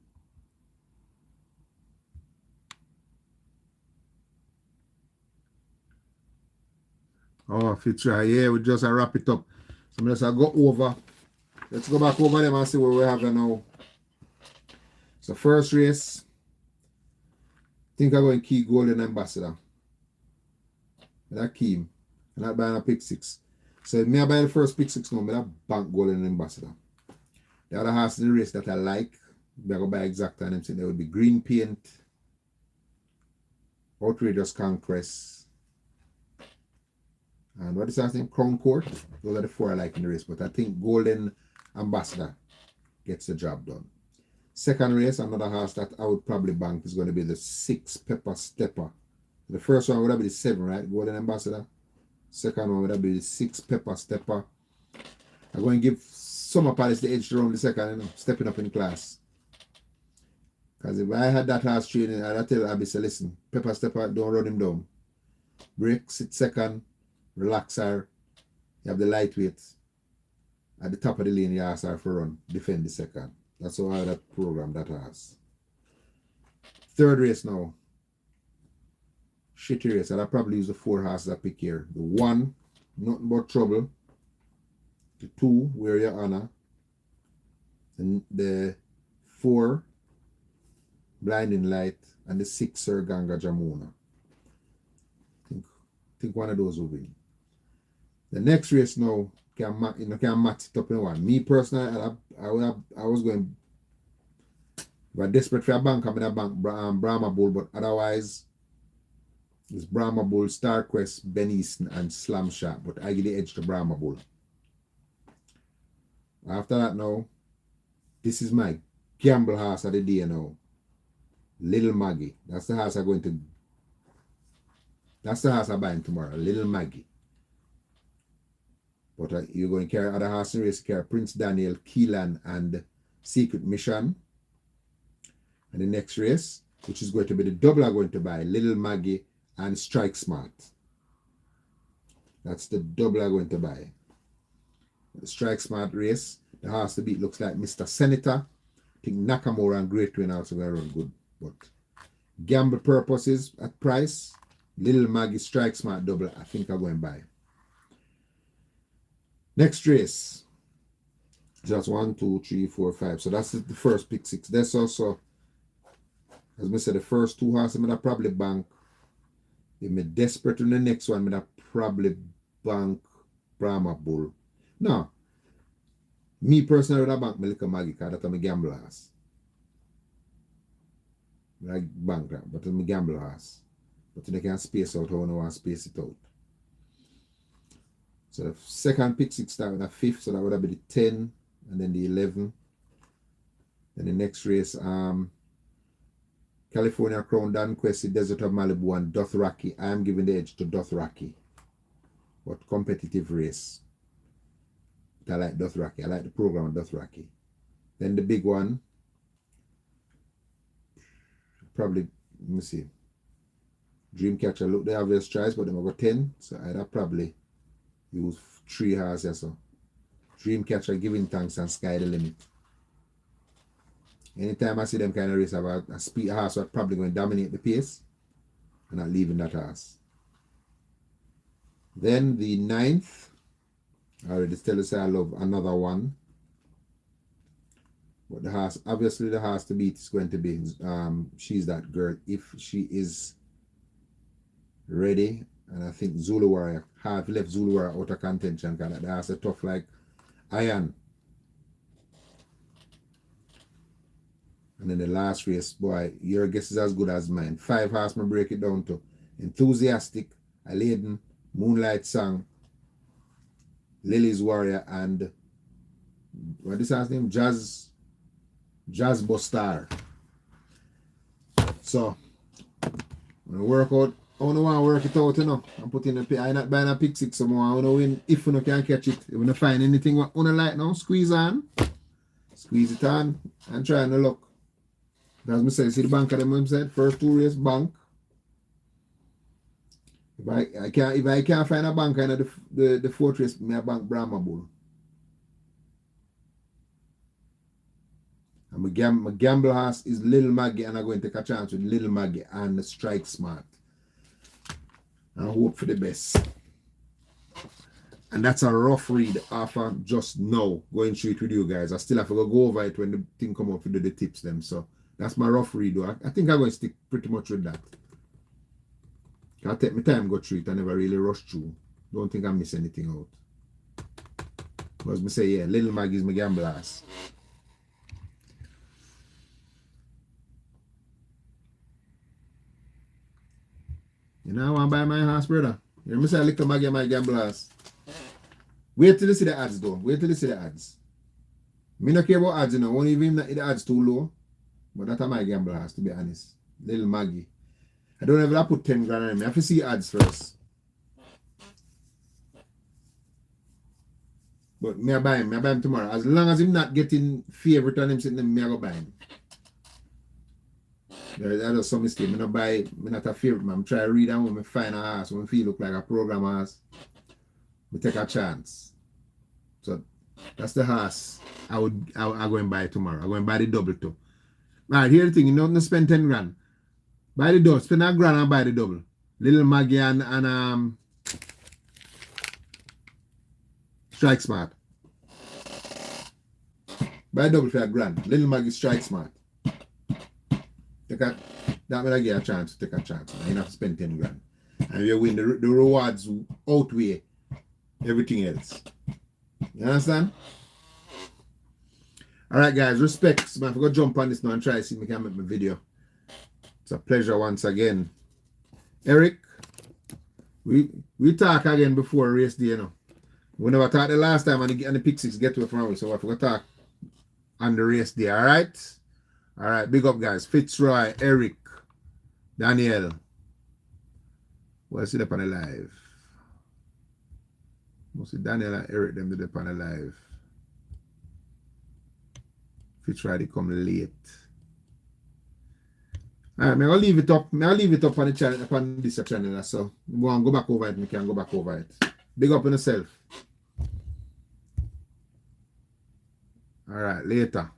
Oh, feature, yeah, we just wrap it up. So let's go over. Let's go back over them and see what we have now. So first race, I think I'm going to key Golden Ambassador. That key him. And not buying a pick 6. So if I buy the first pick 6 now, I bank Golden Ambassador. The other horse in the race that I like, I'm going to buy exact on them. So there would be Green Paint, Outrageous Conquest, and what is that name? Crown Court. Those are the 4 I like in the race. But I think Golden Ambassador gets the job done. Second race, another horse that I would probably bank is going to be the 6 Pepper Stepper. The first one would have been the 7, right? Golden Ambassador. Second one would have been the 6 Pepper Stepper. I'm going to give Summer Palace the edge to run the second, stepping up in class. Because if I had that horse training, I'd tell Abby, say, listen, Pepper Stepper, don't run him down. Break, sit second. Relax her. You have the lightweight at the top of the lane. You ask her for run, defend the second. That's how I that program that has. Third race now. Shitty race. I'll probably use the 4 horses I pick here. The 1, nothing but trouble. The 2, Wear Your Honor. And the 4, Blinding Light. And the 6, Sir Ganga Jamuna. I think one of those will win. The next race now can match it up in one. Me personally, I was going. If I'm desperate for a bank, I'm going to bank Brahma Bull, but otherwise, it's Brahma Bull, Starquest, Ben Easton, and Slam Shot. But I give the edge to Brahma Bull. After that now, this is my gamble horse of the day now. Little Maggie. That's the horse I'm going to. That's the horse I'm buying tomorrow. Little Maggie. But you're going to carry other horse in race, carry Prince Daniel, Keelan, and Secret Mission. And the next race, which is going to be the double, I'm going to buy Little Maggie and Strike Smart. That's the double I'm going to buy. The Strike Smart race, the horse to beat looks like Mr. Senator. I think Nakamura and Great Twin also going to run good. But gamble purposes at price, Little Maggie, Strike Smart double, I think I'm going to buy. Next race. Just 1, 2, 3, 4, 5. So that's the first pick 6. That's also, as I said, the first 2 horses I'm going to probably bank. If I'm desperate in the next one, I'm going to probably bank Brahma Bull. No. Me personally, I would bank my little Maggie because that's my gamble horse. I bank that, but it's my gamble horse. But they can space out how I want to space it out. So the second pick 6 start with a 5th, so that would have been the 10 and then the 11. Then the next race, California Crown, Dan Quest, Desert of Malibu, and Dothraki. I am giving the edge to Dothraki. But competitive race. But I like Dothraki. I like the program of Dothraki. Then the big one, probably, let me see. Dreamcatcher look the obvious choice, but then I got 10, so I'd have probably use 3 horses. So Dreamcatcher, Giving Thanks, and Sky the Limit. Anytime I see them kind of race, about a speed horse that's probably going to dominate the pace. I'm not leaving that horse. Then the 9th, I already tell us I love Another One. But the horse, obviously the horse to beat is going to be She's That Girl, if she is ready. And I think Zulu Warrior, half left Zulu Warrior out of contention, because the horse is tough like iron. And then the last race, boy, your guess is as good as mine. 5 horse, I break it down to Enthusiastic, Aladdin, Moonlight Song, Lily's Warrior, and what is his name? Jazz Bustar. So when I work out, I don't want to work it out, you know. I'm putting a I'm not buying a pick 6 some more. I want to win if you can catch it. If you find anything what you like now, squeeze it on, and try and look. As I say, see the bank of them website, first 2 race bank. If I can't find a bank in the 4th race, my bank Brahma Bull. And my gamble horse is Little Maggie, and I'm going to take a chance with Little Maggie and the Strike Smart. And hope for the best. And that's a rough read after just now going through it with you guys. I still have to go over it when the thing come up to do the tips them. So that's my rough read. I think I'm going to stick pretty much with that. I'll take my time go through it. I never really rush through. Don't think I miss anything out. But as I say, yeah, Little Maggie is my gamble ass. You know I want to buy my house, brother. You hear me say Little Maggie my gamble ass. Wait till you see the ads though. Wait till you see the ads. Me not care about ads, you know. Won't even the ads too low. But that's my gamble ass, to be honest. Little Maggie. I don't ever put 10 grand on me. I have to see ads first. But me I buy him tomorrow. As long as I'm not getting favorite on him sitting there, me I go buy him. That's some mistake. Me not buy, me not a favorite man. I'm trying to read and when me find a house, when me feel look like a program house, me take a chance. So that's the house I'm going to buy tomorrow. I'm going to buy the double too. Alright, here's the thing, you don't spend 10 grand. Buy the double, spend a grand and buy the double. Little Maggie and Strike Smart. Buy double for a grand. Little Maggie, Strike Smart. That will give you a chance to take a chance. You don't have to spend 10 grand. And you win, the rewards outweigh everything else. You understand? Alright guys, respect. So I'm going to jump on this now and try to see if I can make my video. It's a pleasure once again. Eric, we talk again before race day, you know. We never talked the last time and the pick 6 get away from us, so we're going to talk on the race day, alright? Alright, big up guys. Fitzroy, Eric, Daniel. We'll see them on the live. We'll see Daniel and Eric them do on the live. Fitzroy they come late. Alright, I'll leave it up. I'll leave it up on the channel, upon this channel. So go back over it, we can go back over it. Big up on yourself. Alright, later.